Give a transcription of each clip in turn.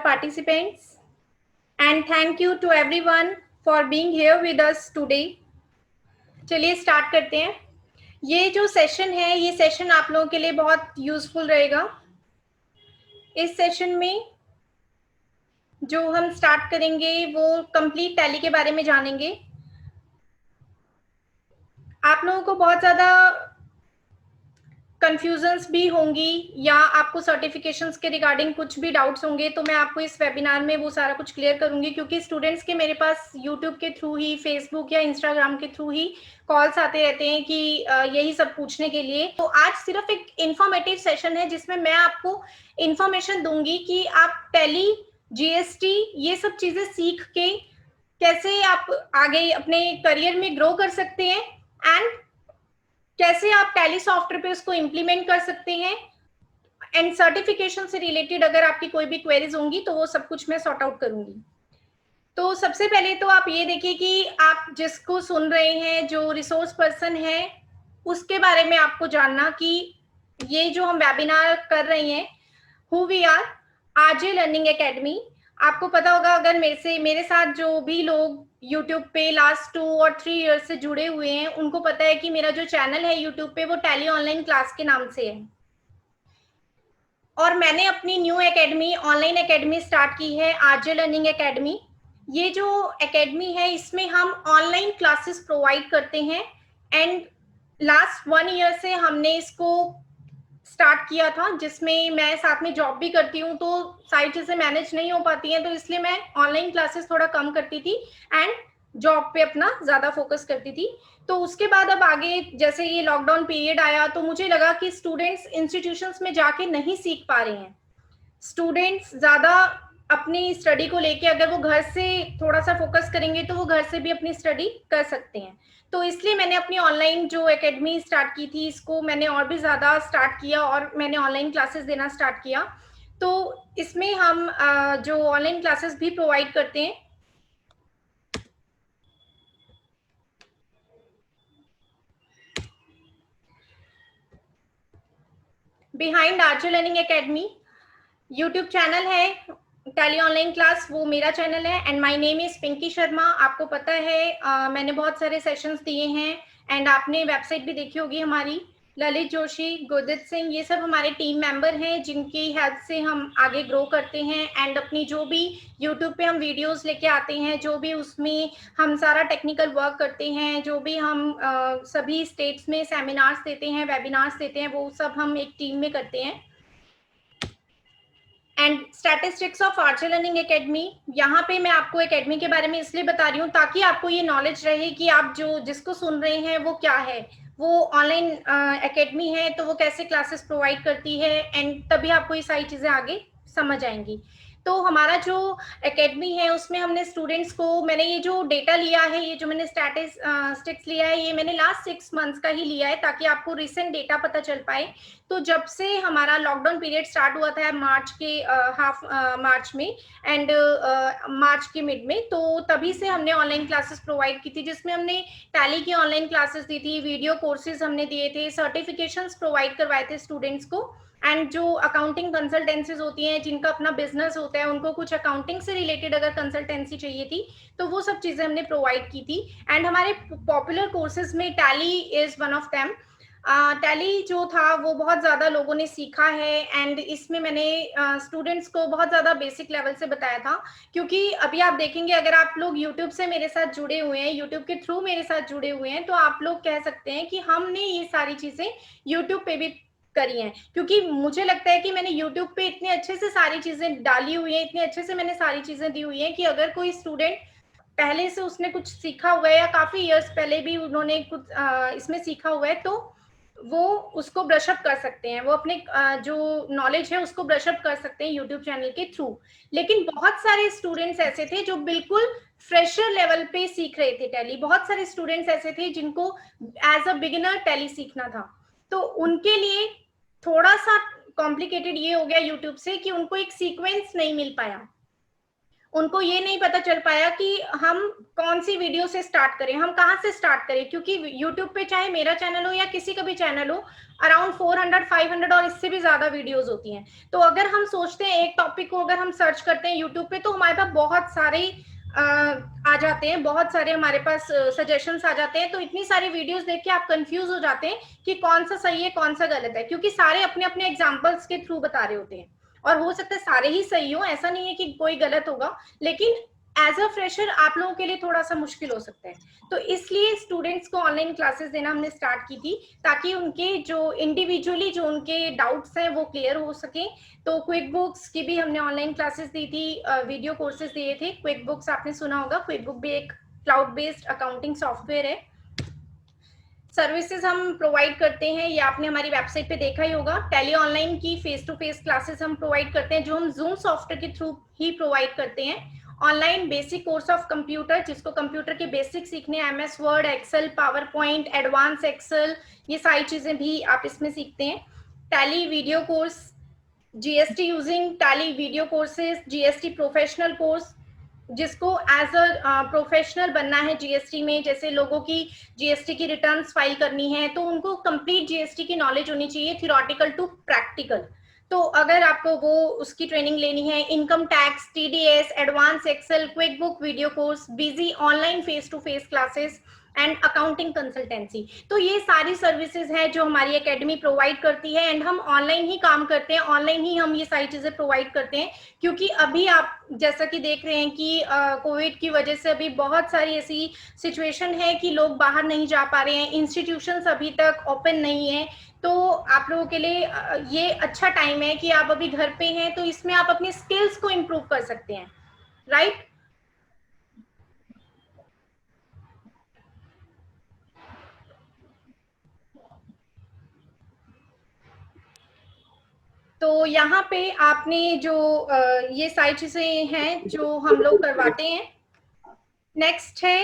participants, and thank you to everyone for being here with us today. चलिए start करते हैं। ये जो सेशन है, ये सेशन आप लोगों के लिए बहुत यूजफुल रहेगा। इस सेशन में जो हम स्टार्ट करेंगे वो कंप्लीट टैली के बारे में जानेंगे। आप लोगों को बहुत ज़्यादा कंफ्यूजन्स भी होंगी या आपको सर्टिफिकेशंस के रिगार्डिंग कुछ भी डाउट्स होंगे, तो मैं आपको इस वेबिनार में वो सारा कुछ क्लियर करूंगी, क्योंकि स्टूडेंट्स के मेरे पास यूट्यूब के थ्रू ही, फेसबुक या इंस्टाग्राम के थ्रू ही कॉल्स आते रहते हैं कि यही सब पूछने के लिए। तो आज सिर्फ एक इंफॉर्मेटिव सेशन है जिसमें मैं आपको इंफॉर्मेशन दूंगी कि आप टैली, जीएसटी, ये सब चीजें सीख के कैसे आप आगे अपने करियर में ग्रो कर सकते हैं एंड कैसे आप टैली सॉफ्टवेयर पे उसको इम्प्लीमेंट कर सकते हैं। एंड सर्टिफिकेशन से रिलेटेड अगर आपकी कोई भी क्वेरीज होंगी तो वो सब कुछ मैं सॉर्ट आउट करूंगी। तो सबसे पहले तो आप ये देखिए कि आप जिसको सुन रहे हैं, जो रिसोर्स पर्सन है, उसके बारे में आपको जानना कि ये जो हम वेबिनार कर रहे हैं, who we are, RJ learning academy. आपको पता होगा, अगर मेरे साथ जो भी लोग यूट्यूब पे लास्ट 2 और 3 इयर्स से जुड़े हुए हैं, उनको पता है कि मेरा जो चैनल है यूट्यूब पे वो टैली ऑनलाइन क्लास के नाम से है। और मैंने अपनी new academy, online academy start की है, आरजे लर्निंग एकेडमी। ये जो एकेडमी है इसमें हम ऑनलाइन क्लासेस प्रोवाइड करते हैं एंड लास्ट 1 ईयर से हमने इसको स्टार्ट किया था, जिसमें मैं साथ में जॉब भी करती हूँ, तो सारी चीजें मैनेज नहीं हो पाती हैं, तो इसलिए मैं ऑनलाइन क्लासेस थोड़ा कम करती थी एंड जॉब पे अपना ज्यादा फोकस करती थी। तो उसके बाद अब आगे जैसे ये लॉकडाउन पीरियड आया, तो मुझे लगा कि स्टूडेंट्स इंस्टीट्यूशंस में जाके नहीं सीख पा रहे हैं। स्टूडेंट्स ज्यादा अपनी स्टडी को लेके अगर वो घर से थोड़ा सा फोकस करेंगे तो वो घर से भी अपनी स्टडी कर सकते हैं। तो इसलिए मैंने अपनी ऑनलाइन जो एकेडमी स्टार्ट की थी, इसको मैंने और भी ज्यादा स्टार्ट किया और मैंने ऑनलाइन क्लासेस देना स्टार्ट किया। तो इसमें हम जो ऑनलाइन क्लासेस भी प्रोवाइड करते हैं। Behind RJ learning academy YouTube channel है टैली ऑनलाइन क्लास, वो मेरा चैनल है and my name is Pinky Sharma. आपको पता है मैंने बहुत सारे सेशंस दिए हैं एंड आपने वेबसाइट भी देखी होगी हमारी। ललित जोशी, गुरदीप सिंह, ये सब हमारे टीम मेंबर हैं जिनकी हेल्प से हम आगे ग्रो करते हैं एंड अपनी जो भी यूट्यूब पे हम वीडियोस लेके आते हैं, जो भी उसमें हम सारा टेक्निकल वर्क करते हैं, जो भी हम सभी स्टेट्स में सेमिनार्स देते हैं, वेबिनार्स देते हैं, वो सब हम एक टीम में करते हैं। And statistics of RJ learning academy, यहाँ पे मैं आपको एकेडमी के बारे में इसलिए बता रही हूँ ताकि आपको ये नॉलेज रहे कि आप जिसको सुन रहे हैं वो क्या है, वो ऑनलाइन एकेडमी है तो वो कैसे क्लासेस प्रोवाइड करती है एंड तभी आपको ये सारी चीजें आगे समझ आएंगी। तो हमारा जो एकेडमी है उसमें हमने स्टूडेंट्स को, मैंने ये जो डेटा लिया है, ये जो मैंने स्टैटिस्टिक्स लिया है, ये मैंने लास्ट 6 मंथ्स का ही लिया है ताकि आपको रिसेंट डेटा पता चल पाए। तो जब से हमारा लॉकडाउन पीरियड स्टार्ट हुआ था मार्च के मार्च में एंड मार्च के मिड में, तो तभी से हमने ऑनलाइन क्लासेस प्रोवाइड की थी, जिसमें हमने टैली की ऑनलाइन क्लासेस दी थी, वीडियो कोर्सेज हमने दिए थे, सर्टिफिकेशंस प्रोवाइड करवाए थे स्टूडेंट्स को एंड जो अकाउंटिंग कंसल्टेंसीज होती हैं, जिनका अपना बिजनेस होता है, उनको कुछ अकाउंटिंग से रिलेटेड अगर कंसल्टेंसी चाहिए थी तो वो सब चीजें हमने प्रोवाइड की थी। एंड हमारे पॉपुलर कोर्सेज में tally is one of them. Tally जो था वो बहुत ज़्यादा लोगों ने सीखा है एंड इसमें मैंने स्टूडेंट्स को बहुत ज़्यादा बेसिक लेवल से बताया था, क्योंकि अभी आप देखेंगे अगर आप लोग यूट्यूब से मेरे साथ जुड़े हुए हैं, यूट्यूब के थ्रू मेरे साथ जुड़े हुए हैं, तो आप लोग कह सकते हैं कि हमने ये सारी चीज़ें यूट्यूब पे भी करी हैं, क्योंकि मुझे लगता है कि मैंने यूट्यूब पे इतने अच्छे से सारी चीज़ें डाली हुई हैं, इतने अच्छे से मैंने सारी चीज़ें दी हुई हैं कि अगर कोई स्टूडेंट पहले से उसने कुछ सीखा हुआ है या काफ़ी ईयर्स पहले भी उन्होंने कुछ इसमें सीखा हुआ है, तो वो उसको ब्रशअप कर सकते हैं, वो अपने जो नॉलेज है उसको ब्रशअप कर सकते हैं यूट्यूब चैनल के थ्रू। लेकिन बहुत सारे स्टूडेंट्स ऐसे थे जो बिल्कुल फ्रेशर लेवल पे सीख रहे थे टैली, बहुत सारे स्टूडेंट्स ऐसे थे जिनको एज अ बिगिनर टैली सीखना था, तो उनके लिए थोड़ा सा कॉम्प्लिकेटेड ये हो गया यूट्यूब से कि उनको एक सीक्वेंस नहीं मिल पाया। उनको ये नहीं पता चल पाया कि हम कौन सी वीडियो से स्टार्ट करें, हम कहाँ से स्टार्ट करें, क्योंकि यूट्यूब पे चाहे मेरा चैनल हो या किसी का भी चैनल हो, अराउंड 400 500 और इससे भी ज्यादा वीडियोस होती हैं। तो अगर हम सोचते हैं एक टॉपिक को अगर हम सर्च करते हैं यूट्यूब पे, तो हमारे पास बहुत सारे आ जाते हैं, बहुत सारे हमारे पास सजेशंस आ जाते हैं। तो इतनी सारी वीडियोस देख के आप कंफ्यूज हो जाते हैं कि कौन सा सही है कौन सा गलत है, क्योंकि सारे अपने अपने एग्जाम्पल्स के थ्रू बता रहे होते हैं, और हो सकता है सारे ही सही हो, ऐसा नहीं है कि कोई गलत होगा, लेकिन एज अ फ्रेशर आप लोगों के लिए थोड़ा सा मुश्किल हो सकता है। तो इसलिए स्टूडेंट्स को ऑनलाइन क्लासेस देना हमने स्टार्ट की थी, ताकि उनके जो इंडिविजुअली जो उनके डाउट्स हैं वो क्लियर हो सके। तो क्विक बुक्स की भी हमने ऑनलाइन क्लासेस दी थी, वीडियो कोर्सेज दिए थे। क्विक बुक्स आपने सुना होगा, क्विक बुक भी एक क्लाउड बेस्ड अकाउंटिंग सॉफ्टवेयर है। सर्विसेज हम प्रोवाइड करते हैं, ये आपने हमारी वेबसाइट पे देखा ही होगा। टैली ऑनलाइन की फेस टू फेस क्लासेस हम प्रोवाइड करते हैं, जो हम जूम सॉफ्टवेयर के थ्रू ही प्रोवाइड करते हैं। Online basic course of computer, जिसको कंप्यूटर के बेसिक सीखने, MS Word, Excel, PowerPoint, advance Excel, ये सारी चीजें भी आप इसमें सीखते हैं। Tally video course, GST using Tally video courses, GST professional course, जिसको एज अ प्रोफेशनल बनना है जीएसटी में, जैसे लोगों की जीएसटी की रिटर्न्स फाइल करनी है, तो उनको कंप्लीट जीएसटी की नॉलेज होनी चाहिए, थियोरेटिकल टू प्रैक्टिकल। तो अगर आपको वो उसकी ट्रेनिंग लेनी है, income tax, TDS, advance Excel, quick book video course, busy online face to face classes and accounting consultancy, तो ये सारी सर्विसेज है जो हमारी एकेडमी प्रोवाइड करती है। एंड हम ऑनलाइन ही काम करते हैं, ऑनलाइन ही हम ये सारी चीजें प्रोवाइड करते हैं, क्योंकि अभी आप जैसा कि देख रहे हैं कि कोविड की वजह से अभी बहुत सारी ऐसी सिचुएशन है कि लोग बाहर नहीं जा पा रहे हैं, इंस्टीट्यूशंस अभी तक ओपन नहीं है। तो आप लोगों के लिए ये अच्छा टाइम है कि आप अभी घर पे हैं, तो इसमें आप अपनी स्किल्स को इम्प्रूव कर सकते हैं, राइट। तो यहाँ पे आपने जो ये सारी चीजें हैं जो हम लोग करवाते हैं। नेक्स्ट है,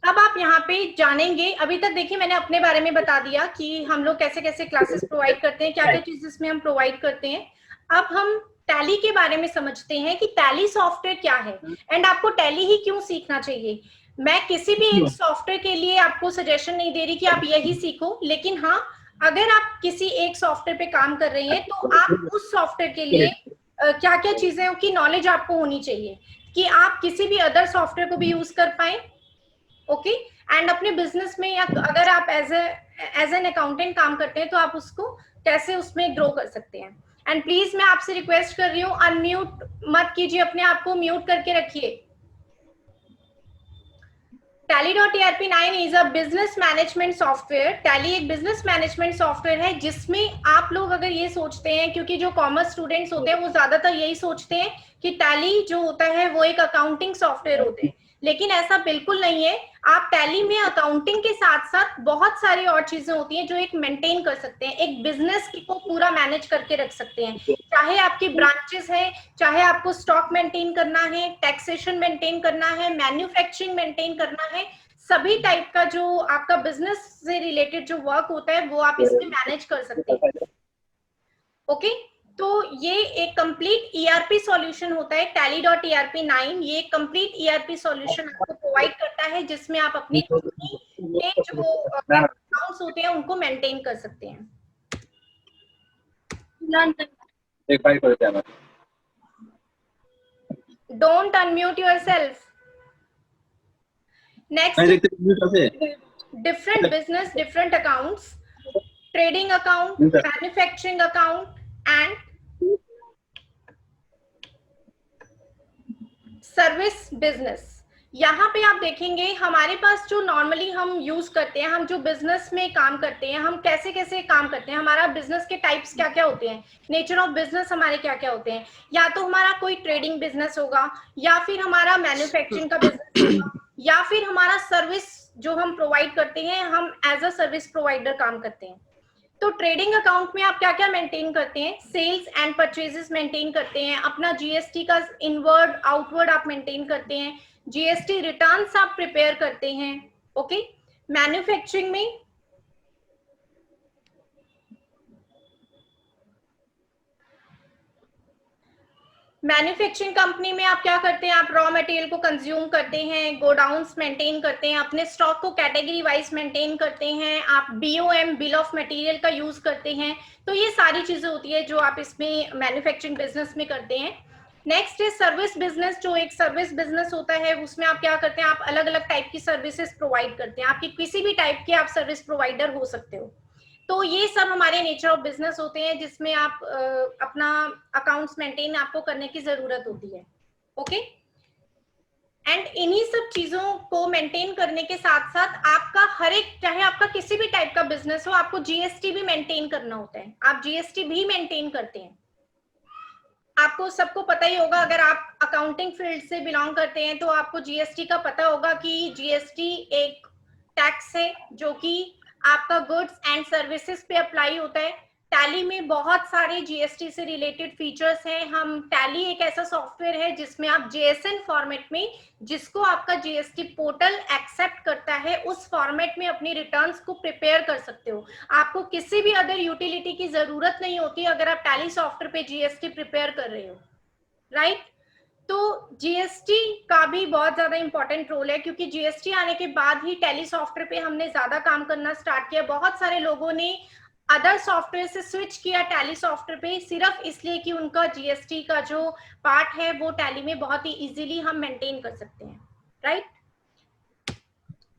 अब आप यहाँ पे जानेंगे, अभी तक देखिए मैंने अपने बारे में बता दिया कि हम लोग कैसे कैसे क्लासेस प्रोवाइड करते हैं, क्या क्या चीजें में हम प्रोवाइड करते हैं। अब हम टैली के बारे में समझते हैं कि टैली सॉफ्टवेयर क्या है, एंड आपको टैली ही क्यों सीखना चाहिए। मैं किसी भी एक सॉफ्टवेयर के लिए आपको सजेशन नहीं दे रही कि आप यही सीखो, लेकिन हाँ, अगर आप किसी एक सॉफ्टवेयर पे काम कर रही हैं, तो आप उस सॉफ्टवेयर के लिए क्या क्या चीजें की नॉलेज आपको होनी चाहिए, कि आप किसी भी अदर सॉफ्टवेयर को भी यूज कर पाए। ओके, एंड अपने बिजनेस में, या अगर आप एज एन अकाउंटेंट काम करते हैं, तो आप उसको कैसे उसमें ग्रो कर सकते हैं। एंड प्लीज मैं आपसे रिक्वेस्ट कर रही हूँ, अनम्यूट मत कीजिए, अपने आप को म्यूट करके रखिए। Tally.ERP9 is a business management software. Tally एक बिजनेस मैनेजमेंट सॉफ्टवेयर है, जिसमें आप लोग अगर ये सोचते हैं, क्योंकि जो कॉमर्स स्टूडेंट्स होते हैं वो ज्यादातर यही सोचते हैं कि टैली जो होता है वो एक अकाउंटिंग सॉफ्टवेयर होते हैं, लेकिन ऐसा बिल्कुल नहीं है। आप टैली में अकाउंटिंग के साथ साथ बहुत सारी और चीजें होती हैं जो एक मेंटेन कर सकते हैं, एक बिजनेस को पूरा मैनेज करके रख सकते हैं। चाहे आपकी ब्रांचेस है, चाहे आपको स्टॉक मेंटेन करना है, टैक्सेशन मेंटेन करना है, मैन्युफैक्चरिंग मेंटेन करना है, सभी टाइप का जो आपका बिजनेस से रिलेटेड जो वर्क होता है वो आप इसमें मैनेज कर सकते हैं। ओके, तो ये एक कंप्लीट ईआरपी सॉल्यूशन होता है। Tally.ERP9 ये कंप्लीट ईआरपी सॉल्यूशन आपको प्रोवाइड करता है, जिसमें आप अपनी कंपनी के जो अकाउंट्स होते हैं उनको मेंटेन कर सकते हैं। Don't unmute yourself. Next, different business, different accounts, trading account, manufacturing account and service business. यहाँ पे आप देखेंगे हमारे पास जो नॉर्मली हम यूज करते हैं, हम जो बिजनेस में काम करते हैं, हम कैसे कैसे काम करते हैं, हमारा बिजनेस के टाइप्स क्या क्या होते हैं, नेचर ऑफ बिजनेस हमारे क्या क्या होते हैं। या तो हमारा कोई ट्रेडिंग बिजनेस होगा, या फिर हमारा मैन्युफैक्चरिंग का बिजनेस होगा, या फिर हमारा सर्विस जो हम प्रोवाइड करते हैं, हम एज अ सर्विस प्रोवाइडर काम करते हैं। तो ट्रेडिंग अकाउंट में आप क्या क्या मेंटेन करते हैं, सेल्स एंड परचेजेस मेंटेन करते हैं, अपना जीएसटी का इनवर्ड आउटवर्ड आप मेंटेन करते हैं, जीएसटी रिटर्न्स आप प्रिपेयर करते हैं। ओके, मैन्युफैक्चरिंग में मैन्युफैक्चरिंग कंपनी में आप क्या करते हैं, आप रॉ मटेरियल को कंज्यूम करते हैं, गोडाउन्स मेंटेन करते हैं, अपने स्टॉक को कैटेगरी वाइज मेंटेन करते हैं, आप बीओएम बिल ऑफ मटेरियल का यूज करते हैं। तो ये सारी चीजें होती है जो आप इसमें मैन्युफैक्चरिंग बिजनेस में करते हैं। नेक्स्ट है सर्विस बिजनेस। जो एक सर्विस बिजनेस होता है उसमें आप क्या करते हैं, आप अलग अलग टाइप की सर्विसेज प्रोवाइड करते हैं, आपकी किसी भी टाइप के आप सर्विस प्रोवाइडर हो सकते हो। तो ये सब हमारे नेचर ऑफ बिजनेस होते हैं जिसमें आप अपना अकाउंट्स मेंटेन आपको करने की जरूरत होती है। ओके, एंड इन्हीं सब चीजों को मेंटेन करने के साथ साथ आपका हर एक, चाहे आपका किसी भी टाइप का बिजनेस हो, आपको जीएसटी भी मेंटेन करना होता है। आप जीएसटी भी मेंटेन करते हैं। आपको सबको पता ही होगा, अगर आप अकाउंटिंग फील्ड से बिलोंग करते हैं तो आपको जीएसटी का पता होगा कि जीएसटी एक टैक्स है जो कि आपका गुड्स एंड सर्विसेज पे अप्लाई होता है। टैली में बहुत सारे जीएसटी से रिलेटेड फीचर्स हैं। हम टैली एक ऐसा सॉफ्टवेयर है जिसमें आप जेएसएन फॉर्मेट में, जिसको आपका जीएसटी पोर्टल एक्सेप्ट करता है, उस फॉर्मेट में अपनी रिटर्न्स को प्रिपेयर कर सकते हो। आपको किसी भी अदर यूटिलिटी की जरूरत नहीं होती अगर आप टैली सॉफ्टवेयर पे जीएसटी प्रिपेयर कर रहे हो, राइट। तो जीएसटी का भी बहुत ज्यादा इंपॉर्टेंट रोल है, क्योंकि जीएसटी आने के बाद ही टैली सॉफ्टवेयर पे हमने ज्यादा काम करना स्टार्ट किया। बहुत सारे लोगों ने अदर सॉफ्टवेयर से स्विच किया टैली सॉफ्टवेयर पे, सिर्फ इसलिए कि उनका जीएसटी का जो पार्ट है वो टैली में बहुत ही इजीली हम मेंटेन कर सकते हैं, राइट।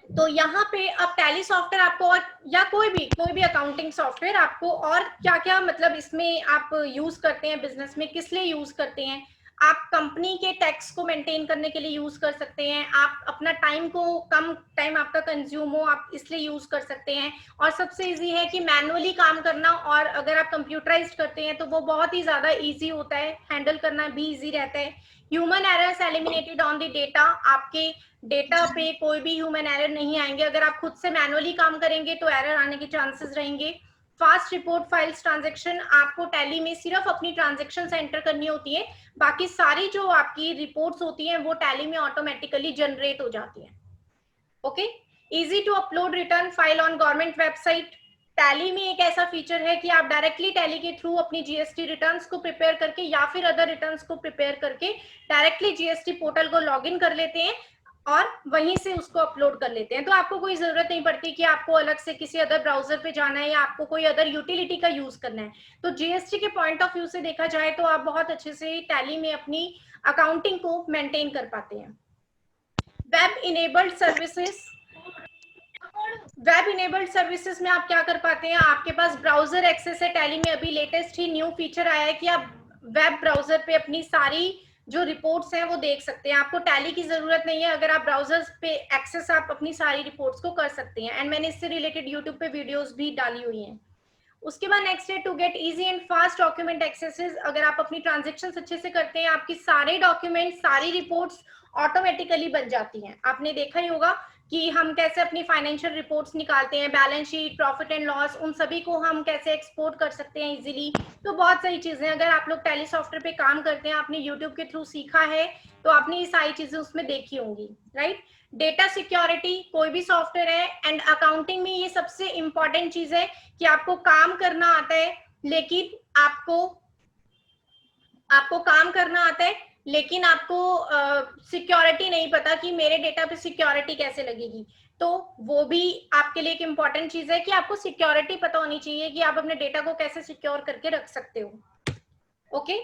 तो यहाँ पे अब टैली सॉफ्टवेयर आपको, और या कोई भी अकाउंटिंग सॉफ्टवेयर आपको और क्या क्या मतलब इसमें आप यूज करते हैं बिजनेस में, किस लिए यूज करते हैं। आप कंपनी के टैक्स को मेंटेन करने के लिए यूज कर सकते हैं, आप अपना टाइम को, कम टाइम आपका कंज्यूम हो आप इसलिए यूज कर सकते हैं। और सबसे इजी है कि मैनुअली काम करना, और अगर आप कंप्यूटराइज्ड करते हैं तो वो बहुत ही ज्यादा इजी होता है, हैंडल करना भी इजी रहता है। Human errors eliminated on the data, आपके डेटा पे कोई भी ह्यूमन एरर नहीं आएंगे। अगर आप खुद से मैनुअली काम करेंगे तो एरर आने के चांसेस रहेंगे। फास्ट रिपोर्ट फाइल्स ट्रांजैक्शन, आपको टैली में सिर्फ अपनी ट्रांजैक्शन एंटर करनी होती है, बाकी सारी जो आपकी रिपोर्ट्स होती हैं वो टैली में ऑटोमेटिकली जनरेट हो जाती हैं। Okay, easy to upload return file on government website. Tally में एक ऐसा फीचर है कि आप डायरेक्टली टैली के थ्रू अपनी जीएसटी रिटर्न्स को प्रिपेयर करके या फिर अदर रिटर्न्स को प्रिपेयर करके डायरेक्टली जीएसटी पोर्टल को लॉगिन कर लेते हैं और वहीं से उसको अपलोड कर लेते हैं। तो आपको कोई जरूरत नहीं पड़ती कि आपको अलग से किसी अदर ब्राउजर पे जाना है या आपको कोई अदर यूटिलिटी का यूज करना है। तो जीएसटी के पॉइंट ऑफ व्यू से देखा जाए तो आप बहुत अच्छे से टैली में अपनी अकाउंटिंग को मेंटेन कर पाते हैं। Web enabled services, web enabled services में आप क्या कर पाते हैं, आपके पास ब्राउजर एक्सेस है। टैली में अभी लेटेस्ट ही न्यू फीचर आया है कि आप वेब ब्राउजर पे अपनी सारी जो रिपोर्ट्स हैं वो देख सकते हैं। आपको टैली की जरूरत नहीं है, अगर आप ब्राउजर्स पे एक्सेस आप अपनी सारी रिपोर्ट्स को कर सकते हैं। एंड मैंने इससे रिलेटेड यूट्यूब पे वीडियोस भी डाली हुई हैं। उसके बाद नेक्स्ट है to get easy and fast document accesses. अगर आप अपनी ट्रांजेक्शन अच्छे से करते हैं, आपकी सारे डॉक्यूमेंट, सारी रिपोर्ट्स ऑटोमेटिकली बन जाती हैं। आपने देखा ही होगा कि हम कैसे अपनी फाइनेंशियल रिपोर्ट्स निकालते हैं, balance sheet, profit and loss, उन सभी को हम कैसे एक्सपोर्ट कर सकते हैं इजीली। तो बहुत सारी चीजें, अगर आप लोग टैली सॉफ्टवेयर पे काम करते हैं, आपने यूट्यूब के थ्रू सीखा है, तो आपने ये सारी चीजें उसमें देखी होंगी, राइट। डेटा सिक्योरिटी, कोई भी सॉफ्टवेयर है, एंड अकाउंटिंग में ये सबसे इंपॉर्टेंट चीज है कि आपको काम करना आता है, लेकिन आपको काम करना आता है, लेकिन आपको सिक्योरिटी नहीं पता कि मेरे डेटा पे सिक्योरिटी कैसे लगेगी। तो वो भी आपके लिए एक इम्पॉर्टेंट चीज है कि आपको सिक्योरिटी पता होनी चाहिए कि आप अपने डेटा को कैसे सिक्योर करके रख सकते हो। ओके,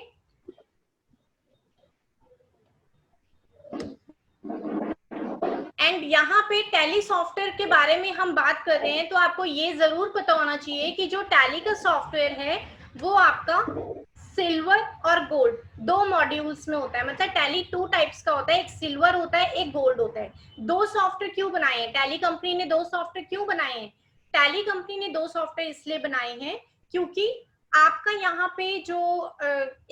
एंड यहाँ पे टैली सॉफ्टवेयर के बारे में हम बात कर रहे हैं तो आपको ये जरूर पता होना चाहिए कि जो टैली का सॉफ्टवेयर है वो आपका सिल्वर और गोल्ड दो मॉड्यूल्स में होता है। मतलब टैली टू टाइप्स का होता है, एक सिल्वर होता है, एक गोल्ड होता है। दो सॉफ्टवेयर क्यों बनाए हैं टैली कंपनी ने, दो सॉफ्टवेयर क्यों बनाए हैं? टैली कंपनी ने दो सॉफ्टवेयर इसलिए बनाए हैं क्योंकि आपका यहाँ पे जो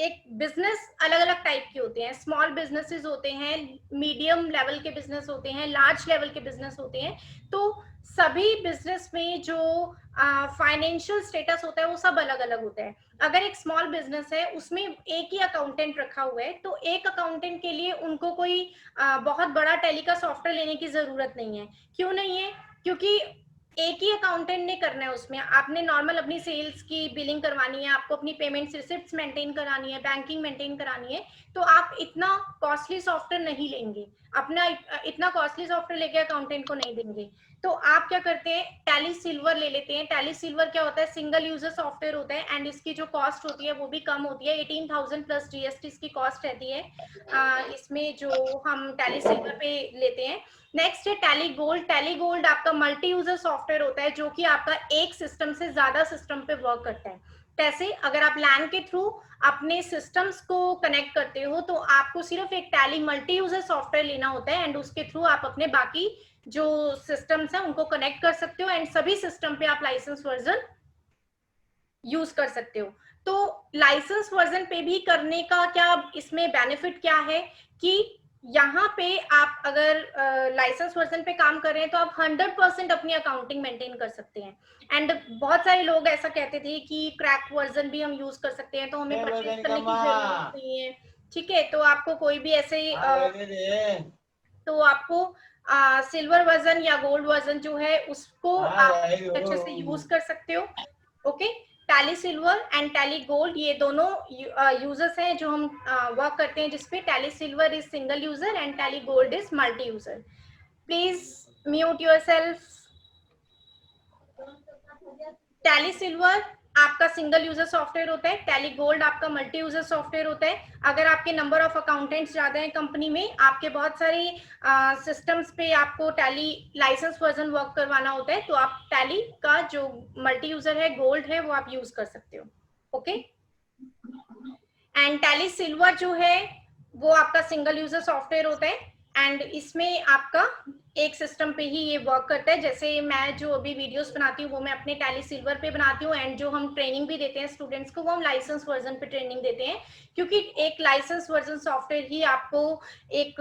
एक बिजनेस अलग अलग टाइप के होते हैं। स्मॉल बिजनेसेस होते हैं, मीडियम लेवल के बिजनेस होते हैं, लार्ज लेवल के बिजनेस होते हैं। तो सभी बिजनेस में जो फाइनेंशियल स्टेटस होता है वो सब अलग अलग होता है। अगर एक स्मॉल बिजनेस है उसमें एक ही अकाउंटेंट रखा हुआ है, तो एक अकाउंटेंट के लिए उनको कोई बहुत बड़ा टैली का सॉफ्टवेयर लेने की जरूरत नहीं है। क्यों नहीं है? क्योंकि एक ही अकाउंटेंट ने करना है उसमें। आपने नॉर्मल अपनी सेल्स की बिलिंग करवानी है, आपको अपनी पेमेंट रिसिप्ट्स मेंटेन करानी है, बैंकिंग मेंटेन करानी है, तो आप इतना कॉस्टली सॉफ्टवेयर नहीं लेंगे, अपना इतना कॉस्टली सॉफ्टवेयर लेके अकाउंटेंट को नहीं देंगे। तो आप क्या करते हैं, टैली सिल्वर ले लेते हैं। टैली सिल्वर क्या होता है, सिंगल यूजर सॉफ्टवेयर होता है एंड इसकी जो कॉस्ट होती है वो भी कम होती है। 18,000 प्लस जीएसटी इसकी कॉस्ट रहती है इसमें जो हम टैली सिल्वर पे लेते हैं। नेक्स्ट है टैली गोल्ड। टैली गोल्ड आपका मल्टी यूजर सॉफ्टवेयर होता है जो कि आपका एक सिस्टम से ज्यादा सिस्टम पे वर्क करता है। कैसे, अगर आप लैन के थ्रू अपने सिस्टम्स को कनेक्ट करते हो तो आपको सिर्फ एक टैली मल्टी यूजर सॉफ्टवेयर लेना होता है एंड उसके थ्रू आप अपने बाकी जो सिस्टम्स हैं उनको कनेक्ट कर सकते हो एंड सभी सिस्टम पे आप लाइसेंस वर्जन यूज कर सकते हो। तो लाइसेंस वर्जन पे भी करने का क्या इसमें बेनिफिट क्या है कि यहाँ पे आप अगर लाइसेंस वर्जन पे काम कर रहे हैं तो आप 100% अपनी अकाउंटिंग मेंटेन कर सकते हैं। एंड बहुत सारे लोग ऐसा कहते थे कि क्रैक वर्जन भी हम यूज कर सकते हैं तो हमें परचेज करने की जरूरत नहीं है। ठीक है, तो आपको कोई भी ऐसे तो आपको सिल्वर वर्जन या गोल्ड वर्जन जो है उसको आप अच्छे से यूज कर सकते हो। Okay, tally silver and tally gold ये दोनों यूजर्स हैं जो हम वर्क करते हैं जिसपे tally silver is single user and tally gold is multi user. Please mute yourself. Tally silver आपका सिंगल यूजर सॉफ्टवेयर होता है, टैली गोल्ड आपका मल्टी यूजर सॉफ्टवेयर होता है। अगर आपके नंबर ऑफ अकाउंटेंट्स ज्यादा है कंपनी में, आपके बहुत सारे सिस्टम्स पे आपको टैली लाइसेंस वर्जन वर्क करवाना होता है, तो आप टैली का जो मल्टी यूजर है गोल्ड है वो आप यूज कर सकते हो। ओके, एंड टैली सिल्वर जो है वो आपका सिंगल यूजर सॉफ्टवेयर होता है एंड इसमें आपका एक सिस्टम पे ही ये वर्क करता है। जैसे मैं जो अभी वीडियोस बनाती हूँ वो मैं अपने टैली सिल्वर पे बनाती हूँ एंड जो हम ट्रेनिंग भी देते हैं स्टूडेंट्स को वो हम लाइसेंस वर्जन पे ट्रेनिंग देते हैं, क्योंकि एक लाइसेंस वर्जन सॉफ्टवेयर ही आपको एक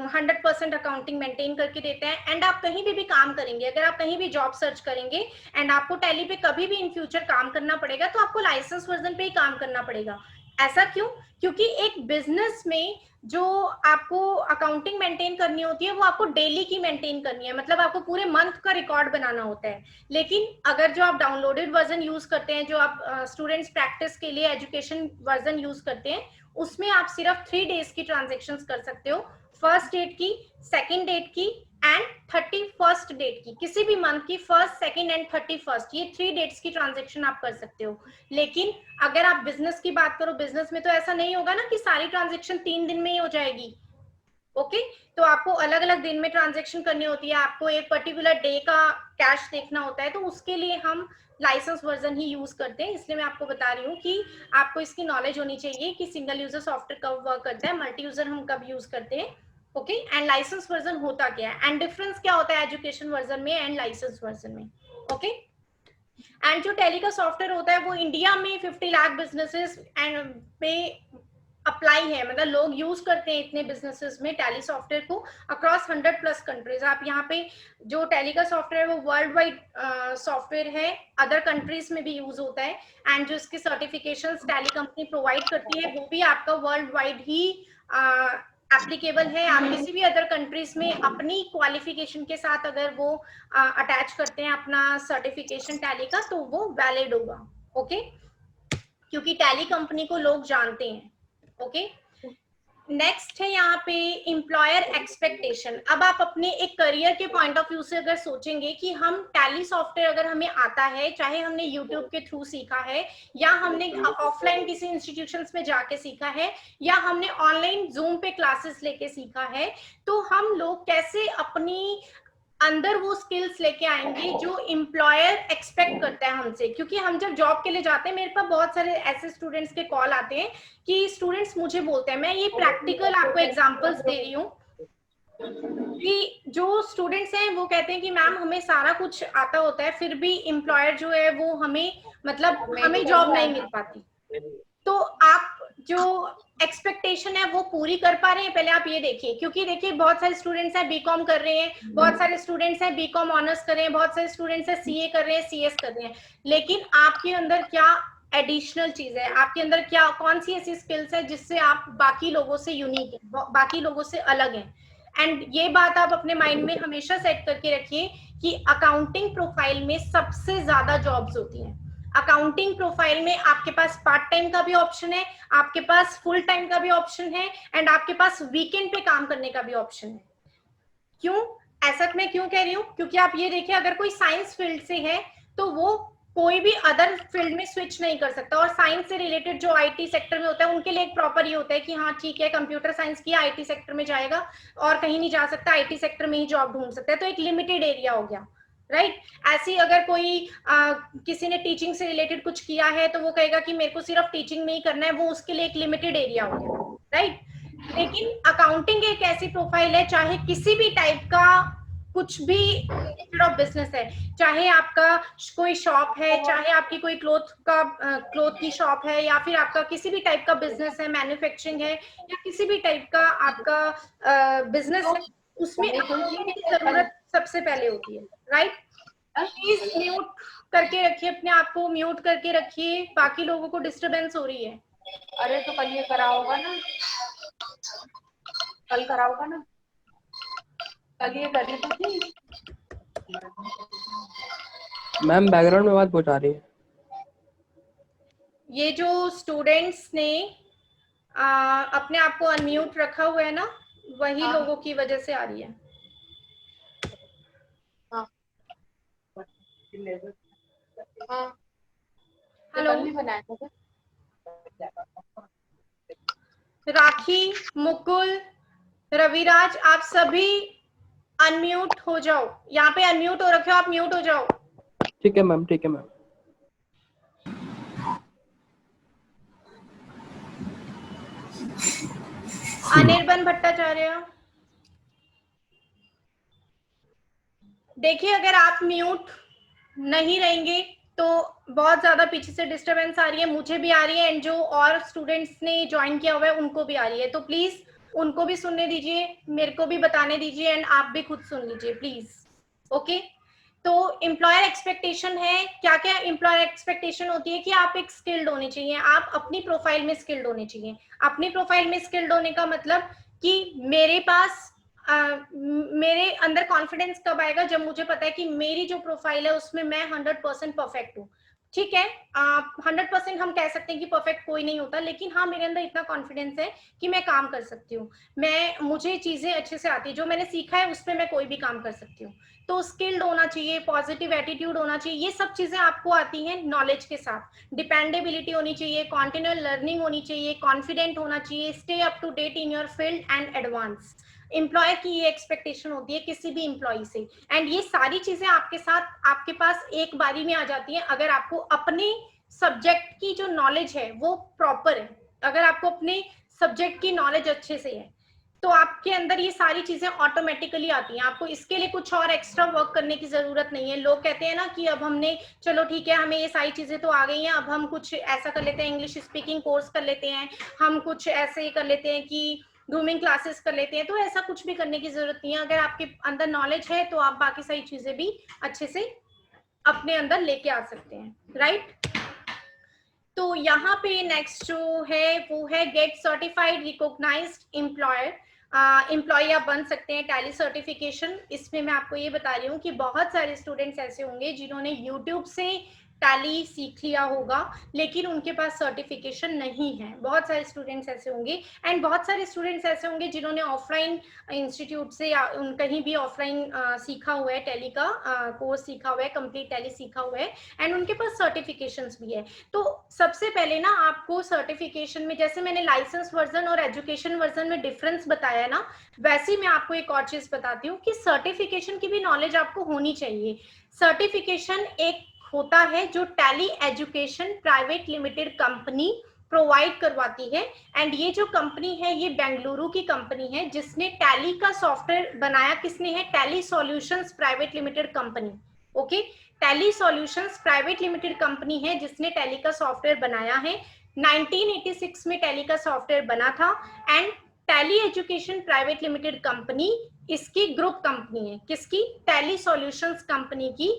100% अकाउंटिंग मेंटेन करके देता है। एंड आप कहीं भी काम करेंगे, अगर आप कहीं भी जॉब सर्च करेंगे एंड आपको टैली पे कभी भी इन फ्यूचर काम करना पड़ेगा तो आपको लाइसेंस वर्जन पे ही काम करना पड़ेगा। ऐसा क्यों? क्योंकि एक बिजनेस में जो आपको अकाउंटिंग मेंटेन करनी होती है वो आपको डेली की मेंटेन करनी है, मतलब आपको पूरे मंथ का रिकॉर्ड बनाना होता है। लेकिन अगर जो आप डाउनलोडेड वर्जन यूज करते हैं, जो आप स्टूडेंट्स प्रैक्टिस के लिए एजुकेशन वर्जन यूज करते हैं, उसमें आप सिर्फ 3 डेज की ट्रांजेक्शन्स कर सकते हो, फर्स्ट डेट की, सेकेंड डेट की एंड 31st डेट की। किसी भी मंथ की फर्स्ट, सेकेंड एंड 31st, ये 3 डेट्स की ट्रांजेक्शन आप कर सकते हो। लेकिन अगर आप बिजनेस की बात करो, बिजनेस में तो ऐसा नहीं होगा ना कि सारी ट्रांजेक्शन 3 दिन में ही हो जाएगी। ओके, तो आपको अलग अलग दिन में ट्रांजेक्शन करनी होती है, आपको एक पर्टिकुलर डे का कैश देखना होता है, तो उसके लिए हम लाइसेंस वर्जन ही यूज करते हैं। इसलिए मैं आपको बता रही हूँ कि आपको इसकी नॉलेज होनी चाहिए कि सिंगल यूजर सॉफ्टवेयर कब वर्क करता है, मल्टी यूजर हम कब यूज करते हैं। ओके, एंड लाइसेंस वर्जन होता क्या है एंड डिफरेंस क्या होता है एजुकेशन वर्जन में एंड लाइसेंस वर्जन में। ओके, एंड जो टैली का सॉफ्टवेयर होता है वो इंडिया में 50 लाख बिजनेसेस एंड पे अप्लाई है, मतलब लोग यूज करते हैं इतने बिजनेसेस में टैली सॉफ्टवेयर को अक्रॉस 100+ कंट्रीज। आप यहाँ पे जो टैली का सॉफ्टवेयर है वो वर्ल्ड वाइड सॉफ्टवेयर है, अदर कंट्रीज में भी यूज होता है एंड जो इसकी सर्टिफिकेशंस टैली कंपनी प्रोवाइड करती है वो भी आपका वर्ल्ड वाइड ही एप्लीकेबल है। आप किसी भी अदर कंट्रीज में अपनी क्वालिफिकेशन के साथ अगर वो अटैच करते हैं अपना सर्टिफिकेशन टैली का तो वो वैलिड होगा। ओके, क्योंकि टैली कंपनी को लोग जानते हैं। ओके, नेक्स्ट है यहाँ पे एम्प्लॉयर एक्सपेक्टेशन। अब आप अपने एक करियर के पॉइंट ऑफ व्यू से अगर सोचेंगे कि हम टैली सॉफ्टवेयर अगर हमें आता है, चाहे हमने यूट्यूब के थ्रू सीखा है या हमने ऑफलाइन किसी इंस्टीट्यूशंस में जाके सीखा है या हमने ऑनलाइन जूम पे क्लासेस लेके सीखा है, तो हम लोग कैसे अपनी अंदर वो स्किल्स लेके आएंगे जो एम्प्लॉयर एक्सपेक्ट करता है हमसे। क्योंकि हम जब जॉब के लिए जाते हैं, मेरे पास बहुत सारे ऐसे स्टूडेंट्स के कॉल आते हैं कि स्टूडेंट्स मुझे बोलते हैं, मैं ये प्रैक्टिकल आपको एग्जांपल्स दे रही हूँ कि जो स्टूडेंट्स हैं वो कहते हैं कि मैम हमें सारा कुछ आता होता है फिर भी एम्प्लॉयर जो है वो हमें मतलब हमें जॉब नहीं मिल पाती। तो आप जो एक्सपेक्टेशन है वो पूरी कर पा रहे हैं, पहले आप ये देखिए। क्योंकि देखिए बहुत सारे स्टूडेंट्स हैं बीकॉम कर रहे हैं, बहुत सारे स्टूडेंट्स हैं बीकॉम ऑनर्स कर रहे हैं, बहुत सारे स्टूडेंट्स हैं सीए कर रहे हैं, सीएस कर रहे हैं, लेकिन आपके अंदर क्या एडिशनल चीज है, आपके अंदर क्या कौन सी ऐसी स्किल्स है जिससे आप बाकी लोगों से यूनिक है, बाकी लोगों से अलग हैं। एंड ये बात आप अपने माइंड में हमेशा सेट करके रखिए कि अकाउंटिंग प्रोफाइल में सबसे ज्यादा जॉब्स होती हैं। अकाउंटिंग प्रोफाइल में आपके पास पार्ट टाइम का भी ऑप्शन है, आपके पास फुल टाइम का भी ऑप्शन है, एंड आपके पास वीकेंड पे काम करने का भी ऑप्शन है। क्यों ऐसा मैं क्यों कह रही हूँ? क्योंकि आप ये देखिए, अगर कोई साइंस फील्ड से है तो वो कोई भी अदर फील्ड में स्विच नहीं कर सकता, और साइंस से रिलेटेड जो आईटी सेक्टर में होता है उनके लिए एक प्रॉपर ये होता है कि हाँ ठीक है, कंप्यूटर साइंस किया, आईटी सेक्टर में जाएगा और कहीं नहीं जा सकता, आईटी सेक्टर में ही जॉब ढूंढ सकता है, तो एक लिमिटेड एरिया हो गया, राइट। ऐसे ही अगर कोई किसी ने टीचिंग से रिलेटेड कुछ किया है तो वो कहेगा कि मेरे को सिर्फ टीचिंग में ही करना है, वो उसके लिए एक लिमिटेड एरिया हो गया, राइट। लेकिन अकाउंटिंग एक ऐसी प्रोफाइल है, चाहे किसी भी टाइप का कुछ भी ऑफ बिजनेस है, चाहे आपका कोई शॉप है, चाहे आपकी कोई क्लोथ की शॉप है, या फिर आपका किसी भी टाइप का बिजनेस है, मैन्युफैक्चरिंग है, या किसी भी टाइप का आपका बिजनेस है, उसमें अकाउंटिंग की जरूरत सबसे पहले होती है, राइट। प्लीज म्यूट करके रखिए, अपने आप को म्यूट करके रखिए, बाकी लोगों को डिस्टरबेंस हो रही है। अरे तो कल ये करा होगा ना, कल करा होगा ना, कल ये करनी तो थी। मैम बैकग्राउंड में बात पहुंचा रही है। ये जो स्टूडेंट्स ने अपने आप को अनम्यूट रखा हुआ है ना, वही लोगों की वजह से आ रही है। हेलो राखी, मुकुल, रविराज, आप सभी अनम्यूट हो जाओ, यहाँ पे अनम्यूट हो रखे हो, आप म्यूट हो जाओ। ठीक है मैम, ठीक है मैम। अनिर्बन भट्टाचार्य, देखिए अगर आप म्यूट नहीं रहेंगे तो बहुत ज्यादा पीछे से डिस्टरबेंस आ रही है, मुझे भी आ रही है, एंड जो और स्टूडेंट्स ने ज्वाइन किया हुआ है उनको भी आ रही है, तो प्लीज उनको भी सुनने दीजिए, मेरे को भी बताने दीजिए, एंड आप भी खुद सुन लीजिए प्लीज, ओके। तो एम्प्लॉयर एक्सपेक्टेशन है, क्या क्या एम्प्लॉयर एक्सपेक्टेशन होती है कि आप एक स्किल्ड होने चाहिए, आप अपनी प्रोफाइल में स्किल्ड होने चाहिए। अपनी प्रोफाइल में स्किल्ड होने का मतलब कि मेरे पास मेरे अंदर कॉन्फिडेंस कब आएगा, जब मुझे पता है कि मेरी जो प्रोफाइल है उसमें मैं 100% परफेक्ट हूँ। ठीक है, 100% हम कह सकते हैं कि परफेक्ट कोई नहीं होता, लेकिन हाँ मेरे अंदर इतना कॉन्फिडेंस है कि मैं काम कर सकती हूँ, मुझे चीजें अच्छे से आती है, जो मैंने सीखा है उसमें मैं कोई भी काम कर सकती हूँ। तो स्किल्ड होना चाहिए, पॉजिटिव एटीट्यूड होना चाहिए, ये सब चीजें आपको आती हैं नॉलेज के साथ। डिपेंडेबिलिटी होनी चाहिए, कॉन्टिन्यूअल लर्निंग होनी चाहिए, कॉन्फिडेंट होना चाहिए, stay up to date in your field and advance. Employer की ये एक्सपेक्टेशन होती है किसी भी एम्प्लॉय से, एंड ये सारी चीजें आपके साथ आपके पास एक बारी में आ जाती हैं अगर आपको अपने सब्जेक्ट की जो नॉलेज है वो प्रॉपर है, अगर आपको अपने सब्जेक्ट की नॉलेज अच्छे से है तो आपके अंदर ये सारी चीजें ऑटोमेटिकली आती हैं, आपको इसके लिए कुछ और एक्स्ट्रा वर्क करने की जरूरत नहीं है। लोग कहते हैं ना कि अब हमने, चलो ठीक है हमें ये सारी चीजें तो आ गई हैं, अब हम कुछ ऐसा कर लेते हैं, इंग्लिश स्पीकिंग कोर्स कर लेते हैं, हम कुछ ऐसे कर लेते हैं कि ग्रूमिंग क्लासेस कर लेते हैं, तो ऐसा कुछ भी करने की जरूरत नहीं है। अगर आपके अंदर नॉलेज है तो आप बाकी सारी चीजें भी अच्छे से अपने अंदर लेके आ सकते हैं, राइट। तो यहाँ पे नेक्स्ट जो है वो है get certified recognised employer, employ आप बन सकते हैं टैली सर्टिफिकेशन। इसमें मैं आपको ये बता रही हूँ कि बहुत सारे स्टूडेंट्स ऐसे होंगे जिन्होंने यूट्यूब से टैली सीख लिया होगा लेकिन उनके पास सर्टिफिकेशन नहीं है, बहुत सारे स्टूडेंट्स ऐसे होंगे, एंड बहुत सारे स्टूडेंट्स ऐसे होंगे जिन्होंने ऑफलाइन इंस्टीट्यूट से या कहीं भी ऑफलाइन सीखा हुआ है, टैली का कोर्स सीखा हुआ है, कंप्लीट टैली सीखा हुआ है, एंड उनके पास सर्टिफिकेशंस भी है। तो सबसे पहले ना आपको सर्टिफिकेशन में, जैसे मैंने लाइसेंस वर्जन और एजुकेशन वर्जन में डिफरेंस बताया ना, वैसे ही मैं आपको एक और चीज बताती हूँ कि सर्टिफिकेशन की भी नॉलेज आपको होनी चाहिए। सर्टिफिकेशन एक होता है जो tally education private limited company provide करवाती है, एंड ये जो कंपनी है ये बेंगलुरु की कंपनी है जिसने टैली का सॉफ्टवेयर बनाया, किसने है, tally solutions private limited company, okay. Tally solutions private limited company है जिसने टैली का सॉफ्टवेयर बनाया है, 1986 में टैली का सॉफ्टवेयर बना था, and tally education private limited company इसकी ग्रुप कंपनी है, किसकी, टैली सॉल्यूशंस कंपनी की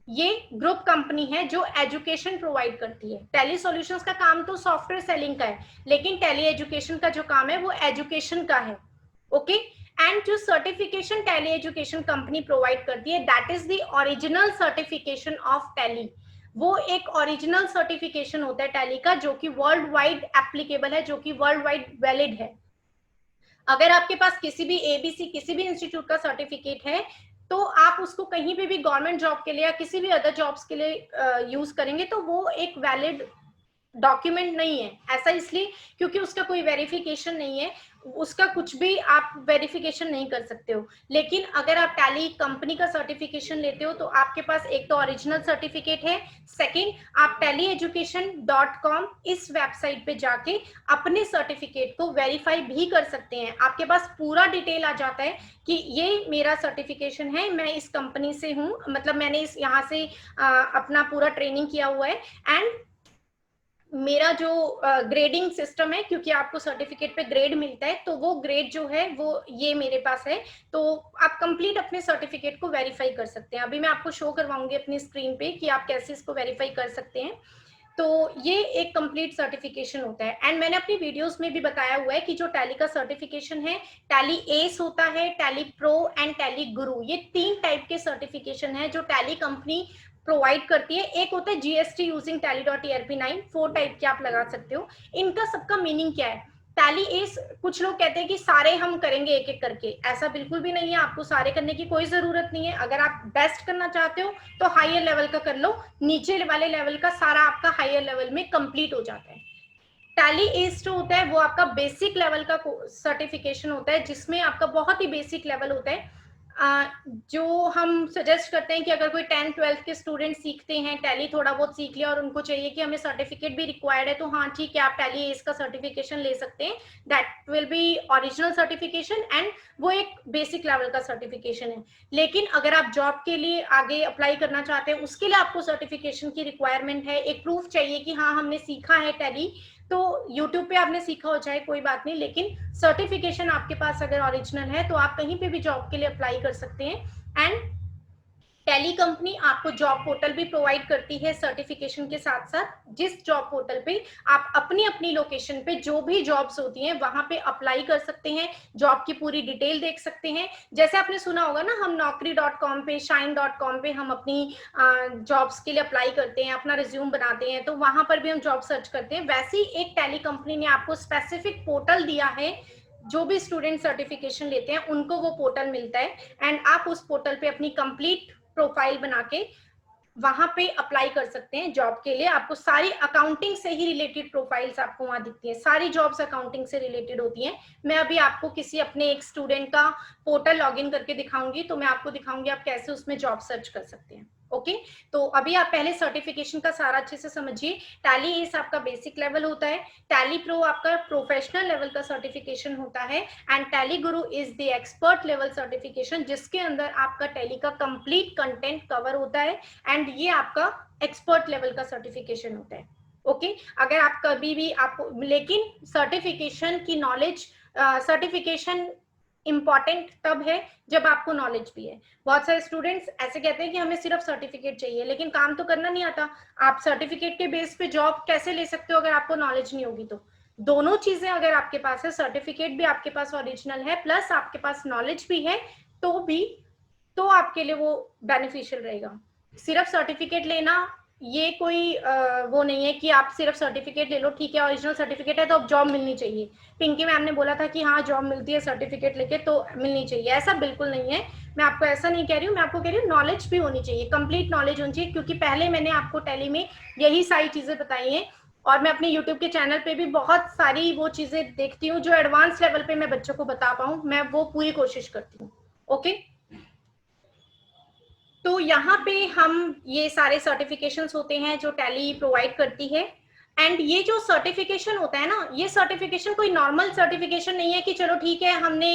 ये ग्रुप कंपनी है जो एजुकेशन प्रोवाइड करती है। टैली सॉल्यूशंस का काम तो सॉफ्टवेयर सेलिंग का है, लेकिन टैली एजुकेशन का जो काम है वो एजुकेशन का है, ओके। एंड जो certification tally education company provide करती है that is the original certification of tally. वो एक ओरिजिनल सर्टिफिकेशन होता है टैली का जो कि वर्ल्ड वाइड एप्लीकेबल है, जो कि वर्ल्ड वाइड वैलिड है। अगर आपके पास किसी भी एबीसी किसी भी इंस्टीट्यूट का सर्टिफिकेट है तो आप उसको कहीं पे भी गवर्नमेंट जॉब के लिए या किसी भी अदर जॉब्स के लिए यूज करेंगे तो वो एक वैलिड डॉक्यूमेंट नहीं है। ऐसा इसलिए क्योंकि उसका कोई वेरिफिकेशन नहीं है, उसका कुछ भी आप वेरिफिकेशन नहीं कर सकते हो। लेकिन अगर आप टैली कंपनी का सर्टिफिकेशन लेते हो तो आपके पास एक तो ओरिजिनल सर्टिफिकेट है, सेकंड आप tallyeducation.com इस वेबसाइट पे जाके अपने सर्टिफिकेट को वेरीफाई भी कर सकते हैं। आपके पास पूरा डिटेल आ जाता है कि ये मेरा सर्टिफिकेशन है, मैं इस कंपनी से हूँ, मतलब मैंने इस यहाँ से अपना पूरा ट्रेनिंग किया हुआ है, एंड मेरा जो ग्रेडिंग सिस्टम है, क्योंकि आपको सर्टिफिकेट पे ग्रेड मिलता है, तो वो ग्रेड जो है वो ये मेरे पास है। तो आप कंप्लीट अपने सर्टिफिकेट को वेरीफाई कर सकते हैं। अभी मैं आपको शो करवाऊंगी अपनी स्क्रीन पे कि आप कैसे इसको वेरीफाई कर सकते हैं। तो ये एक कंप्लीट सर्टिफिकेशन होता है। एंड मैंने अपनी वीडियोस में भी बताया हुआ है कि जो टैली का सर्टिफिकेशन है, टैली एस होता है, टैली प्रो एंड टैली गुरु, ये 3 टाइप के सर्टिफिकेशन है जो टैली कंपनी प्रोवाइड करती है। एक होता है जीएसटी यूजिंग tally.erp9, 4 टाइप के आप लगा सकते हो। इनका सबका मीनिंग क्या है? टैली एस, कुछ लोग कहते हैं कि सारे हम करेंगे एक एक करके, ऐसा बिल्कुल भी नहीं है। आपको सारे करने की कोई जरूरत नहीं है। अगर आप बेस्ट करना चाहते हो तो हायर लेवल का कर लो, नीचे वाले लेवल का सारा आपका हायर लेवल में कंप्लीट हो जाता है। टैली एस जो होता है वो आपका बेसिक लेवल का सर्टिफिकेशन होता है, जिसमें आपका बहुत ही बेसिक लेवल होता है। जो हम सजेस्ट करते हैं कि अगर कोई 10th 12th के स्टूडेंट सीखते हैं, टैली थोड़ा बहुत सीख लिया और उनको चाहिए कि हमें सर्टिफिकेट भी रिक्वायर्ड है, तो हाँ ठीक है, आप टैली एस का सर्टिफिकेशन ले सकते हैं। That will be original certification and वो एक बेसिक लेवल का सर्टिफिकेशन है। लेकिन अगर आप जॉब के लिए आगे अप्लाई करना चाहते हैं, उसके लिए आपको सर्टिफिकेशन की रिक्वायरमेंट है, एक प्रूफ चाहिए कि हाँ हमने सीखा है टैली। तो YouTube पे आपने सीखा हो चाहे कोई बात नहीं, लेकिन सर्टिफिकेशन आपके पास अगर ओरिजिनल है तो आप कहीं पे भी जॉब के लिए अप्लाई कर सकते हैं। एंड टैली कंपनी आपको जॉब पोर्टल भी प्रोवाइड करती है सर्टिफिकेशन के साथ साथ, जिस जॉब पोर्टल पे आप अपनी अपनी लोकेशन पे जो भी जॉब्स होती हैं वहां पे अप्लाई कर सकते हैं, जॉब की पूरी डिटेल देख सकते हैं। जैसे आपने सुना होगा ना, हम naukri.com पे, shine.com पे हम अपनी जॉब्स के लिए अप्लाई करते हैं, अपना रिज्यूम बनाते हैं, तो वहां पर भी हम जॉब सर्च करते हैं। वैसे ही एक टैली कंपनी ने आपको स्पेसिफिक पोर्टल दिया है, जो भी स्टूडेंट सर्टिफिकेशन लेते हैं उनको वो पोर्टल मिलता है, एंड आप उस पोर्टल पे अपनी कंप्लीट प्रोफाइल बना के वहां पे अप्लाई कर सकते हैं जॉब के लिए। आपको सारी अकाउंटिंग से ही रिलेटेड प्रोफाइल्स आपको वहां दिखती हैं, सारी जॉब्स अकाउंटिंग से रिलेटेड होती हैं। मैं अभी आपको किसी अपने एक स्टूडेंट का पोर्टल लॉगिन करके दिखाऊंगी, तो मैं आपको दिखाऊंगी आप कैसे उसमें जॉब सर्च कर सकते हैं। ओके, तो अभी आप पहले सर्टिफिकेशन का सारा अच्छे से समझिए। टैली एस आपका बेसिक लेवल होता है, टैली प्रो आपका प्रोफेशनल लेवल का सर्टिफिकेशन होता है, and tally Guru is the expert level certification, जिसके अंदर आपका टैली का कंप्लीट कंटेंट कवर होता है, एंड ये आपका एक्सपर्ट लेवल का सर्टिफिकेशन होता है। ओके, अगर आप कभी भी आपको, लेकिन सर्टिफिकेशन की नॉलेज, सर्टिफिकेशन इंपॉर्टेंट तब है जब आपको नॉलेज भी है। बहुत सारे स्टूडेंट्स ऐसे कहते हैं कि हमें सिर्फ सर्टिफिकेट चाहिए, लेकिन काम तो करना नहीं आता। आप सर्टिफिकेट के बेस पे जॉब कैसे ले सकते हो अगर आपको नॉलेज नहीं होगी? तो दोनों चीजें अगर आपके पास है, सर्टिफिकेट भी आपके पास ओरिजिनल है प्लस आपके पास नॉलेज भी है, तो आपके लिए वो बेनिफिशियल रहेगा। सिर्फ सर्टिफिकेट लेना ये कोई वो नहीं है कि आप सिर्फ सर्टिफिकेट ले लो, ठीक है ओरिजिनल सर्टिफिकेट है तो अब जॉब मिलनी चाहिए। पिंकी मैम ने बोला था कि हाँ जॉब मिलती है सर्टिफिकेट लेके तो मिलनी चाहिए, ऐसा बिल्कुल नहीं है। मैं आपको ऐसा नहीं कह रही हूँ, मैं आपको कह रही हूँ नॉलेज भी होनी चाहिए, कंप्लीट नॉलेज होनी चाहिए, क्योंकि पहले मैंने आपको टैली में यही सारी चीजें बताई हैं, और मैं अपने यूट्यूब के चैनल पे भी बहुत सारी वो चीजें देखती हूँ जो एडवांस लेवल पे मैं बच्चों को बता पाऊँ, मैं वो पूरी कोशिश करती हूँ। ओके, तो यहाँ पे हम ये सारे सर्टिफिकेशंस होते हैं जो टैली प्रोवाइड करती है। एंड ये जो सर्टिफिकेशन होता है ना, ये सर्टिफिकेशन कोई नॉर्मल सर्टिफिकेशन नहीं है कि चलो ठीक है हमने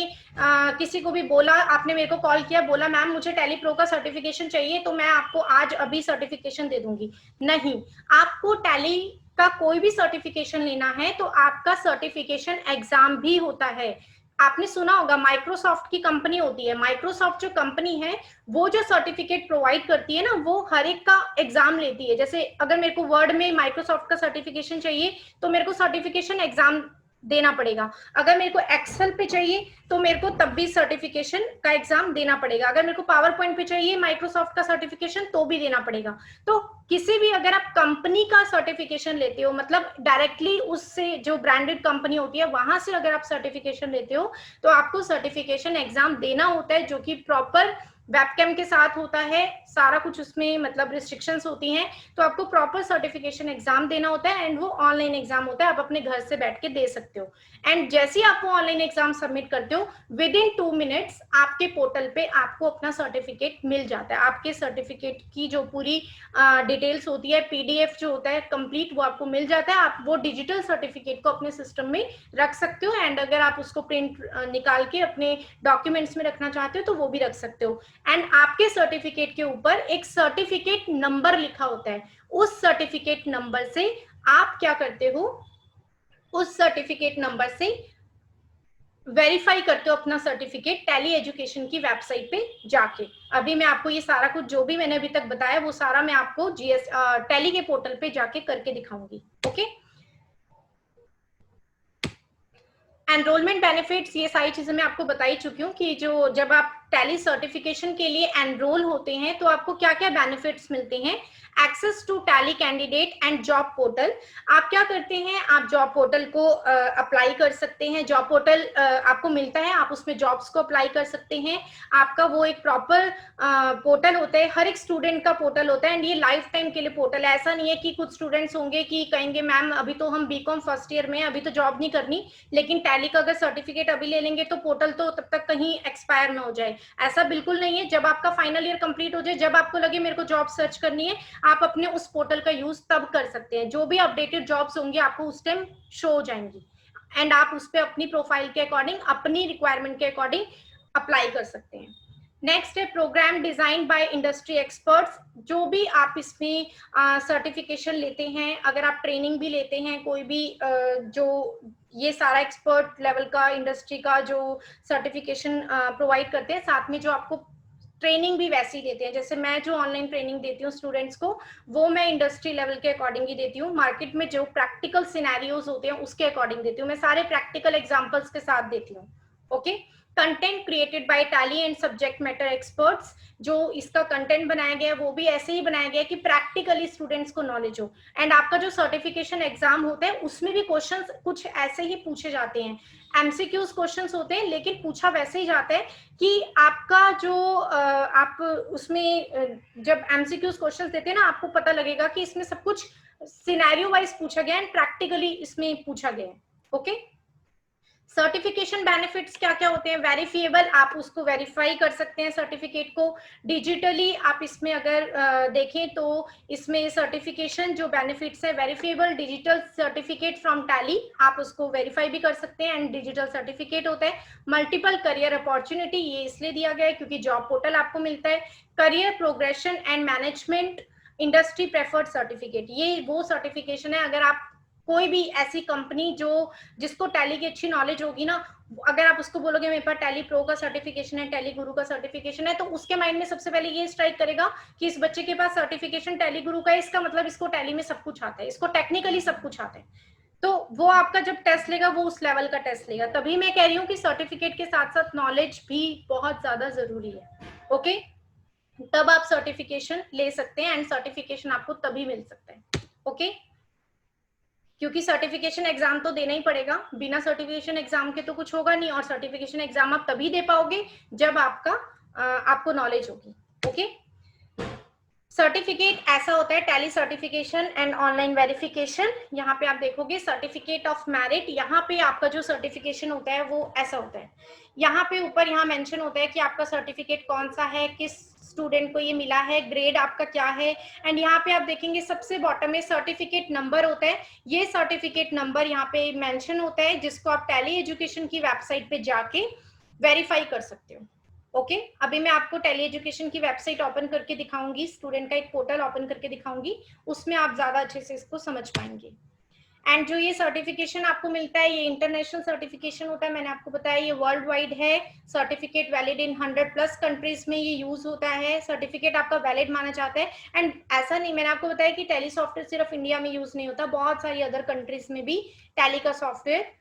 किसी को भी बोला, आपने मेरे को कॉल किया, बोला मैम मुझे टैली प्रो का सर्टिफिकेशन चाहिए तो मैं आपको आज अभी सर्टिफिकेशन दे दूंगी। नहीं, आपको टैली का कोई भी सर्टिफिकेशन लेना है तो आपका सर्टिफिकेशन एग्जाम भी होता है। आपने सुना होगा माइक्रोसॉफ्ट की कंपनी होती है, माइक्रोसॉफ्ट जो कंपनी है वो जो सर्टिफिकेट प्रोवाइड करती है ना, वो हर एक का एग्जाम लेती है। जैसे अगर मेरे को वर्ड में माइक्रोसॉफ्ट का सर्टिफिकेशन चाहिए तो मेरे को सर्टिफिकेशन एग्जाम देना पड़ेगा। अगर मेरे को एक्सेल पे चाहिए तो मेरे को तब भी सर्टिफिकेशन का एग्जाम देना पड़ेगा। अगर मेरे को पावर पॉइंट पे चाहिए माइक्रोसॉफ्ट का सर्टिफिकेशन तो भी देना पड़ेगा। तो किसी भी अगर आप कंपनी का सर्टिफिकेशन लेते हो, मतलब डायरेक्टली उससे जो ब्रांडेड कंपनी होती है वहां से अगर आप सर्टिफिकेशन लेते हो तो आपको सर्टिफिकेशन एग्जाम देना होता है, जो कि प्रॉपर वेबकैम के साथ होता है, सारा कुछ उसमें मतलब रिस्ट्रिक्शंस होती हैं, तो आपको प्रॉपर सर्टिफिकेशन एग्जाम देना होता है एंड वो ऑनलाइन एग्जाम होता है, आप अपने घर से बैठ के दे सकते हो। एंड जैसे ही आप वो ऑनलाइन एग्जाम सबमिट करते हो विद इन 2 मिनट्स आपके पोर्टल पे आपको अपना सर्टिफिकेट मिल जाता है। आपके सर्टिफिकेट की जो पूरी डिटेल्स होती है, पीडीएफ जो होता है कंप्लीट, वो आपको मिल जाता है। आप वो डिजिटल सर्टिफिकेट को अपने सिस्टम में रख सकते हो एंड अगर आप उसको प्रिंट निकाल के अपने डॉक्यूमेंट्स में रखना चाहते हो तो वो भी रख सकते हो। एंड आपके सर्टिफिकेट के ऊपर एक सर्टिफिकेट नंबर लिखा होता है, उस सर्टिफिकेट नंबर से आप क्या करते हो, उस सर्टिफिकेट नंबर से वेरीफाई करते हो अपना सर्टिफिकेट टैली एजुकेशन की वेबसाइट पे जाके। अभी मैं आपको ये सारा कुछ जो भी मैंने अभी तक बताया वो सारा मैं आपको टैली के पोर्टल पे जाके करके दिखाऊंगी। ओके, एनरोलमेंट बेनिफिट्स, ये सारी चीजें मैं आपको बता ही चुकी हूँ कि जो जब आप टैली सर्टिफिकेशन के लिए एनरोल होते हैं तो आपको क्या क्या बेनिफिट्स मिलते हैं। Access to Tally candidate and job portal, आप क्या करते हैं, आप जॉब पोर्टल को अप्लाई कर सकते हैं। जॉब पोर्टल आपको मिलता है, आप उसमें जॉब्स को अप्लाई कर सकते हैं। आपका वो एक प्रॉपर पोर्टल होता है, हर एक स्टूडेंट का पोर्टल होता है एंड ये लाइफ टाइम के लिए पोर्टल है। ऐसा नहीं है कि कुछ स्टूडेंट्स होंगे कि कहेंगे मैम अभी तो हम बीकॉम फर्स्ट ईयर में, अभी तो जॉब नहीं करनी, लेकिन टैली का अगर सर्टिफिकेट अभी ले लेंगे तो पोर्टल तो तब तक कहीं एक्सपायर ना हो जाए। ऐसा बिल्कुल नहीं है। जब आपका फाइनल ईयर कंप्लीट हो जाए, जब आपको लगे मेरे को जॉब सर्च करनी है, आप अपने उस पोर्टल का यूज तब कर सकते हैं। जो भी अपडेटेड जॉब्स होंगी आपको उस टाइम शो हो जाएंगी एंड आप उस पर अपनी प्रोफाइल के अकॉर्डिंग, अपनी रिक्वायरमेंट के अकॉर्डिंग अप्लाई कर सकते हैं। नेक्स्ट है programme design by industry experts. जो भी आप इसमें सर्टिफिकेशन लेते हैं, अगर आप ट्रेनिंग भी लेते हैं, कोई भी जो ये सारा एक्सपर्ट लेवल का इंडस्ट्री का जो सर्टिफिकेशन प्रोवाइड करते हैं, साथ में जो आपको ट्रेनिंग भी वैसी देते हैं। जैसे मैं जो ऑनलाइन ट्रेनिंग देती हूँ स्टूडेंट्स को, वो मैं इंडस्ट्री लेवल के अकॉर्डिंग ही देती हूँ। मार्केट में जो प्रैक्टिकल सिनेरियोज होते हैं उसके अकॉर्डिंग देती हूँ, मैं सारे प्रैक्टिकल एग्जांपल्स के साथ देती हूँ। Okay, content created by tally and subject matter experts, जो इसका कंटेंट बनाया गया है वो भी ऐसे ही बनाया गया है कि प्रैक्टिकली स्टूडेंट्स को नॉलेज हो। एंड आपका जो सर्टिफिकेशन एग्जाम होता है उसमें भी क्वेश्चंस कुछ ऐसे ही पूछे जाते हैं, एमसीक्यूज क्वेश्चंस होते हैं, लेकिन पूछा वैसे ही जाता है कि आपका जो आप उसमें जब एमसीक्यूज क्वेश्चंस देते हैं ना, आपको पता लगेगा कि इसमें सब कुछ सिनेरियो वाइज पूछा गया है, प्रैक्टिकली इसमें पूछा गया है। ओके, सर्टिफिकेशन बेनिफिट्स क्या क्या होते हैं। वेरीफिएबल, आप उसको वेरीफाई कर सकते हैं सर्टिफिकेट को डिजिटली। आप इसमें अगर देखें तो इसमें सर्टिफिकेशन जो बेनिफिट्स है, verifiable digital certificate from tally, आप उसको वेरीफाई भी कर सकते हैं एंड डिजिटल सर्टिफिकेट होता है। मल्टीपल करियर अपॉर्चुनिटी, ये इसलिए दिया गया है क्योंकि जॉब पोर्टल आपको मिलता है। Career progression and management industry preferred certificate, ये वो सर्टिफिकेशन है अगर आप कोई भी ऐसी कंपनी जो जिसको टैली की अच्छी नॉलेज होगी ना, अगर आप उसको बोलोगे मेरे पास टैली प्रो का सर्टिफिकेशन है, टैली गुरु का सर्टिफिकेशन है, तो उसके माइंड में सबसे पहले ये स्ट्राइक करेगा कि इस बच्चे के पास सर्टिफिकेशन टैली गुरु का है, इसका मतलब इसको टैली में सब कुछ आता है, इसको टेक्निकली सब कुछ आता है। तो वो आपका जब टेस्ट लेगा वो उस लेवल का टेस्ट लेगा। तभी मैं कह रही हूँ कि सर्टिफिकेट के साथ साथ नॉलेज भी बहुत ज्यादा जरूरी है। ओके, तब आप सर्टिफिकेशन ले सकते हैं एंड सर्टिफिकेशन आपको तभी मिल सकता है। ओके, क्योंकि सर्टिफिकेशन एग्जाम तो देना ही पड़ेगा, बिना सर्टिफिकेशन एग्जाम के तो कुछ होगा नहीं, और सर्टिफिकेशन एग्जाम आप तभी दे पाओगे जब आपको नॉलेज होगी। ओके, सर्टिफिकेट ऐसा होता है tally certification and online verification. यहाँ पे आप देखोगे सर्टिफिकेट ऑफ मेरिट, यहाँ पे आपका जो सर्टिफिकेशन होता है वो ऐसा होता है। यहाँ पे ऊपर यहाँ मेंशन होता है कि आपका सर्टिफिकेट कौन सा है, किस स्टूडेंट को ये मिला है, ग्रेड आपका क्या है। एंड यहाँ पे आप देखेंगे सबसे बॉटम में सर्टिफिकेट नंबर होता है। ये सर्टिफिकेट नंबर यहाँ पे मेंशन होता है, जिसको आप टैली एजुकेशन की वेबसाइट पे जाके वेरीफाई कर सकते हो। ओके, अभी मैं आपको टैली एजुकेशन की वेबसाइट ओपन करके दिखाऊंगी, स्टूडेंट का एक पोर्टल ओपन करके दिखाऊंगी, उसमें आप ज्यादा अच्छे से इसको समझ पाएंगे। एंड जो ये सर्टिफिकेशन आपको मिलता है ये इंटरनेशनल सर्टिफिकेशन होता है, मैंने आपको बताया ये वर्ल्ड वाइड है। सर्टिफिकेट वैलिड इन 100+ कंट्रीज में ये यूज होता है, सर्टिफिकेट आपका वैलिड माना जाता है। एंड ऐसा नहीं, मैंने आपको बताया कि टैली सॉफ्टवेयर सिर्फ इंडिया में यूज नहीं होता, बहुत सारी अदर कंट्रीज में भी टैली का सॉफ्टवेयर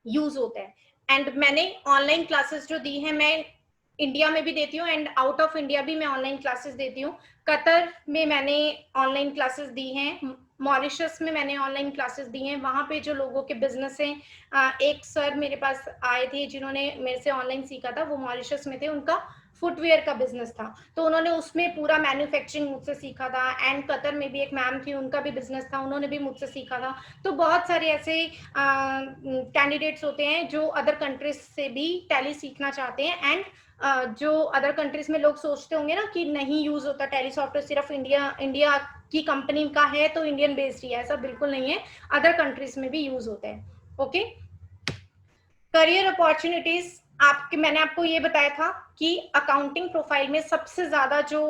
यूज होता है। एंड मैंने ऑनलाइन क्लासेस जो दी हैं, मैं इंडिया में भी देती हूँ एंड आउट ऑफ इंडिया भी मैं ऑनलाइन क्लासेस देती हूँ। कतर में मैंने ऑनलाइन क्लासेस दी हैं, मॉरिशस में मैंने ऑनलाइन क्लासेस दी हैं। वहाँ पे जो लोगों के बिजनेस हैं, एक सर मेरे पास आए थे जिन्होंने मेरे से ऑनलाइन सीखा था, वो मॉरिशस में थे, उनका फुटवेयर का बिजनेस था, तो उन्होंने उसमें पूरा मैन्युफैक्चरिंग मुझसे सीखा था। एंड कतर में भी एक मैम थी, उनका भी बिजनेस था, उन्होंने भी मुझसे सीखा था। तो बहुत सारे ऐसे कैंडिडेट्स होते हैं जो अदर कंट्रीज से भी टैली सीखना चाहते हैं। एंड जो अदर कंट्रीज में लोग सोचते होंगे ना कि नहीं यूज होता टैली सॉफ्टवेयर, सिर्फ इंडिया की कंपनी का है तो इंडियन बेस्ड ही है, ऐसा बिल्कुल नहीं है, अदर कंट्रीज में भी यूज होता है। ओके, करियर अपॉर्चुनिटीज आपके, मैंने आपको ये बताया था कि अकाउंटिंग प्रोफाइल में सबसे ज्यादा जो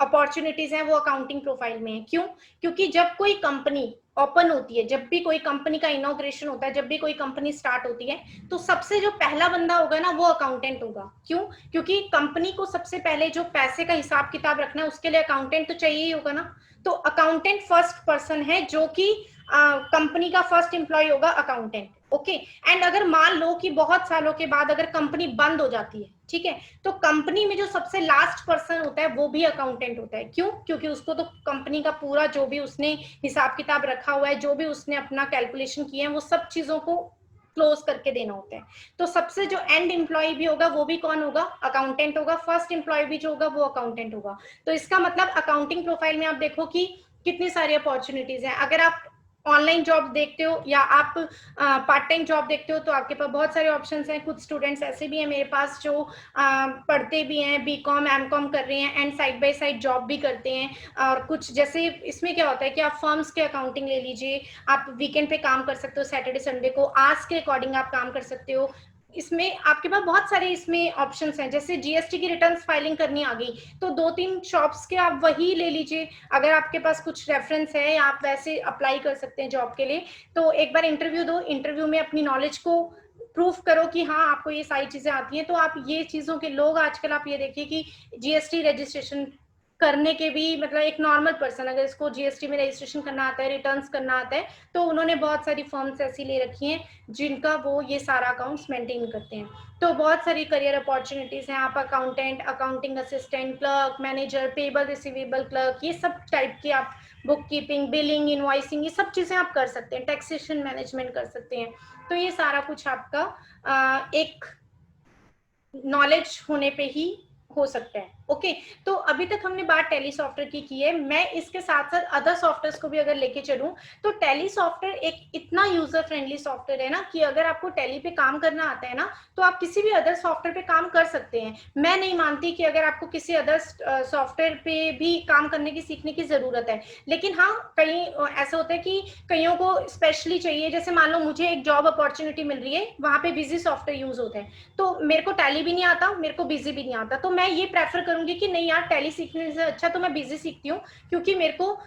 अपॉर्चुनिटीज हैं वो अकाउंटिंग प्रोफाइल में है। क्यों? क्योंकि जब कोई कंपनी ओपन होती है, जब भी कोई कंपनी का इनॉग्रेशन होता है, जब भी कोई कंपनी स्टार्ट होती है, तो सबसे जो पहला बंदा होगा ना वो अकाउंटेंट होगा। क्यों? क्योंकि कंपनी को सबसे पहले जो पैसे का हिसाब किताब रखना है उसके लिए अकाउंटेंट तो चाहिए ही होगा ना। तो अकाउंटेंट फर्स्ट पर्सन है जो कि कंपनी का फर्स्ट एम्प्लॉय होगा अकाउंटेंट। ओके, एंड अगर मान लो कि बहुत सालों के बाद अगर कंपनी बंद हो जाती है, ठीक है, तो कंपनी में जो सबसे लास्ट पर्सन होता है वो भी अकाउंटेंट होता है। क्यों? क्योंकि उसको तो कंपनी का पूरा जो भी उसने हिसाब किताब रखा हुआ है, जो भी उसने अपना कैलकुलेशन किए हैं, वो सब चीजों को क्लोज करके देना होता है। तो सबसे जो एंड एम्प्लॉय भी होगा वो भी कौन होगा? अकाउंटेंट होगा। फर्स्ट एम्प्लॉय भी जो होगा वो अकाउंटेंट होगा। तो इसका मतलब अकाउंटिंग प्रोफाइल में आप देखो कि कितनी सारी अपॉर्चुनिटीज हैं। अगर आप ऑनलाइन जॉब देखते हो या आप पार्ट टाइम जॉब देखते हो तो आपके पास बहुत सारे ऑप्शंस हैं। कुछ स्टूडेंट्स ऐसे भी हैं मेरे पास जो पढ़ते भी हैं, बीकॉम एमकॉम कर रहे हैं and side by side job भी करते हैं। और कुछ जैसे इसमें क्या होता है कि आप फर्म्स के अकाउंटिंग ले लीजिए, आप वीकेंड पे काम कर सकते हो, सैटरडे संडे को आवर्स के अकॉर्डिंग आप काम कर सकते हो। इसमें आपके पास बहुत सारे इसमें ऑप्शंस हैं। जैसे जीएसटी की रिटर्न्स फाइलिंग करनी आ गई तो 2-3 शॉप्स के आप वही ले लीजिए। अगर आपके पास कुछ रेफरेंस है या आप वैसे अप्लाई कर सकते हैं जॉब के लिए, तो एक बार इंटरव्यू दो, इंटरव्यू में अपनी नॉलेज को प्रूफ करो कि हाँ आपको ये सारी चीजें आती हैं। तो आप ये चीजों के लोग आजकल आप ये देखिए कि जीएसटी रजिस्ट्रेशन करने के भी, मतलब एक नॉर्मल पर्सन अगर इसको जीएसटी में रजिस्ट्रेशन करना आता है, रिटर्न्स करना आता है, तो उन्होंने बहुत सारी फर्म्स ऐसी ले रखी हैं जिनका वो ये सारा अकाउंट्स मेंटेन करते हैं। तो बहुत सारी करियर अपॉर्चुनिटीज हैं। आप accountant, accounting assistant, clerk, manager, payable receivable clerk, ये सब टाइप के आप बुक कीपिंग, बिलिंग, इनवॉइसिंग, ये सब चीजें आप कर सकते हैं। टैक्सेशन मैनेजमेंट कर सकते हैं। तो ये सारा कुछ आपका एक नॉलेज होने पे ही हो सकता है। ओके, तो अभी तक हमने बात टैली सॉफ्टवेयर की है। मैं इसके साथ साथ अदर सॉफ्टवेयर को भी अगर लेके चलूं तो टैली सॉफ्टवेयर एक इतना यूजर फ्रेंडली सॉफ्टवेयर है ना कि अगर आपको टैली पे काम करना आता है ना तो आप किसी भी अदर सॉफ्टवेयर पे काम कर सकते हैं। मैं नहीं मानती कि अगर आपको किसी अदर सॉफ्टवेयर पे भी काम करने की, सीखने की जरूरत है, लेकिन हाँ कहीं ऐसा होता है कि कईयों को स्पेशली चाहिए। जैसे मान लो मुझे एक जॉब अपॉर्चुनिटी मिल रही है, वहां पे बिजी सॉफ्टवेयर यूज होता है, तो मेरे को टैली भी नहीं आता, मेरे को बिजी भी नहीं आता, तो मैं ये प्रेफर करूंगी कि नहीं यार, टैली सीखने से अच्छा तो मैं बिजी सीखती हूँ, क्योंकि मेरे को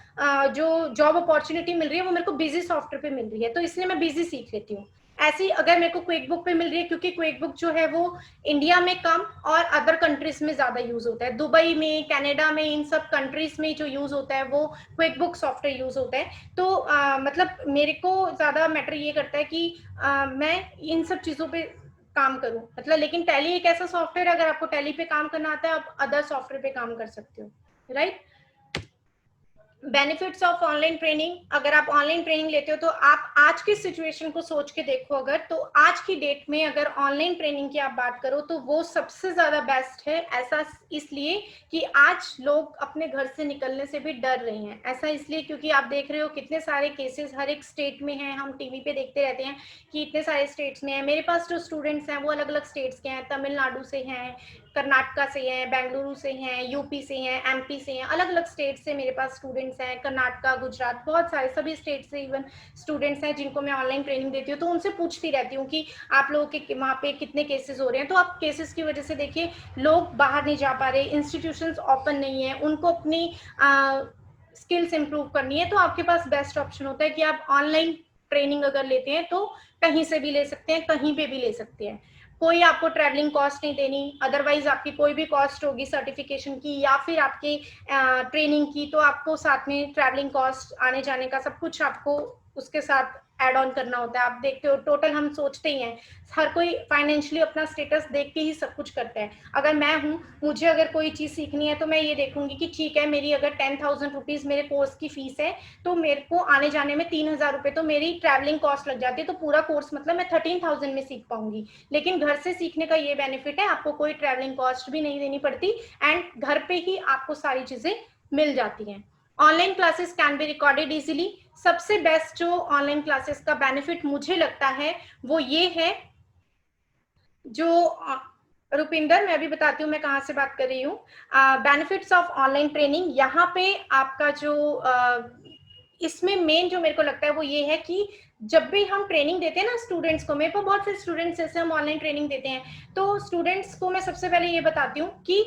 जो जॉब अपॉर्चुनिटी मिल रही है वो मेरे को बिजी सॉफ्टवेयर पे मिल रही है, तो इसलिए मैं बिजी सीख लेती हूँ। ऐसी अगर मेरे को क्विक बुक पे मिल रही है, क्योंकि क्विक बुक जो है वो इंडिया में कम और अदर कंट्रीज में ज्यादा यूज होता है, दुबई में, कनाडा में, इन सब कंट्रीज में जो यूज होता है वो क्विक बुक सॉफ्टवेयर यूज होता है। तो मतलब मेरे को ज्यादा मैटर ये करता है कि मैं इन सब चीजों पे काम करूं, मतलब। लेकिन टैली एक ऐसा सॉफ्टवेयर, अगर आपको टैली पे काम करना आता है आप अदर सॉफ्टवेयर पे काम कर सकते हो, right. Benefits of online training, अगर आप ऑनलाइन ट्रेनिंग लेते हो तो आप आज की सिचुएशन को सोच के देखो, अगर तो आज की डेट में अगर ऑनलाइन ट्रेनिंग की आप बात करो तो वो सबसे ज्यादा बेस्ट है। ऐसा इसलिए कि आज लोग अपने घर से निकलने से भी डर रहे हैं। ऐसा इसलिए क्योंकि आप देख रहे हो कितने सारे केसेस हर एक स्टेट में हैं, हम टीवी पे देखते रहते हैं कि इतने सारे स्टेट्स में है। मेरे पास जो स्टूडेंट्स हैं वो अलग अलग स्टेट्स के हैं, तमिलनाडु से हैं, कर्नाटका से हैं, बेंगलुरु से हैं, यूपी से हैं, एमपी से हैं, अलग अलग स्टेट से मेरे पास स्टूडेंट्स हैं, कर्नाटका, गुजरात, बहुत सारे सभी स्टेट से इवन स्टूडेंट्स हैं जिनको मैं ऑनलाइन ट्रेनिंग देती हूँ। तो उनसे पूछती रहती हूँ कि आप लोगों के वहाँ पे कितने केसेस हो रहे हैं। तो आप केसेस की वजह से देखिए लोग बाहर नहीं जा पा रहे, इंस्टीट्यूशंस ओपन नहीं है, उनको अपनी स्किल्स इंप्रूव करनी है, तो आपके पास बेस्ट ऑप्शन होता है कि आप ऑनलाइन ट्रेनिंग अगर लेते हैं तो कहीं से भी ले सकते हैं, कहीं पे भी ले सकते हैं। कोई आपको ट्रैवलिंग कॉस्ट नहीं देनी, अदरवाइज आपकी कोई भी कॉस्ट होगी सर्टिफिकेशन की या फिर आपकी ट्रेनिंग की, तो आपको साथ में ट्रैवलिंग कॉस्ट, आने जाने का सब कुछ आपको उसके साथ ऐड ऑन करना होता है। आप देखते हो टोटल हम सोचते ही हैं, हर कोई फाइनेंशियली अपना स्टेटस देख के ही सब कुछ करता है। अगर मैं हूँ, मुझे अगर कोई चीज़ सीखनी है तो मैं ये देखूंगी कि ठीक है, मेरी अगर 10,000 रुपीज़ मेरे कोर्स की फीस है, तो मेरे को आने जाने में 3,000 रुपये तो मेरी ट्रैवलिंग कॉस्ट लग जाती है, तो पूरा कोर्स मतलब मैं 13,000 में सीख पाऊंगी। लेकिन घर से सीखने का ये बेनिफिट है, आपको कोई ट्रैवलिंग कॉस्ट भी नहीं देनी पड़ती एंड घर पे ही आपको सारी चीज़ें मिल जाती हैं। Online classes can be recorded easily. सबसे बेस्ट जो ऑनलाइन क्लासेस का बेनिफिट मुझे लगता है वो ये है, जो रुपिंदर मैं अभी बताती हूँ मैं कहाँ से बात कर रही हूँ। बेनिफिट्स ऑफ ऑनलाइन ट्रेनिंग, यहाँ पे आपका जो इसमें मेन जो मेरे को लगता है वो ये है कि जब भी हम ट्रेनिंग देते हैं ना स्टूडेंट्स को, मेरे को बहुत से स्टूडेंट्स जैसे हम ऑनलाइन ट्रेनिंग देते हैं, तो स्टूडेंट्स को मैं सबसे पहले ये बताती हूँ कि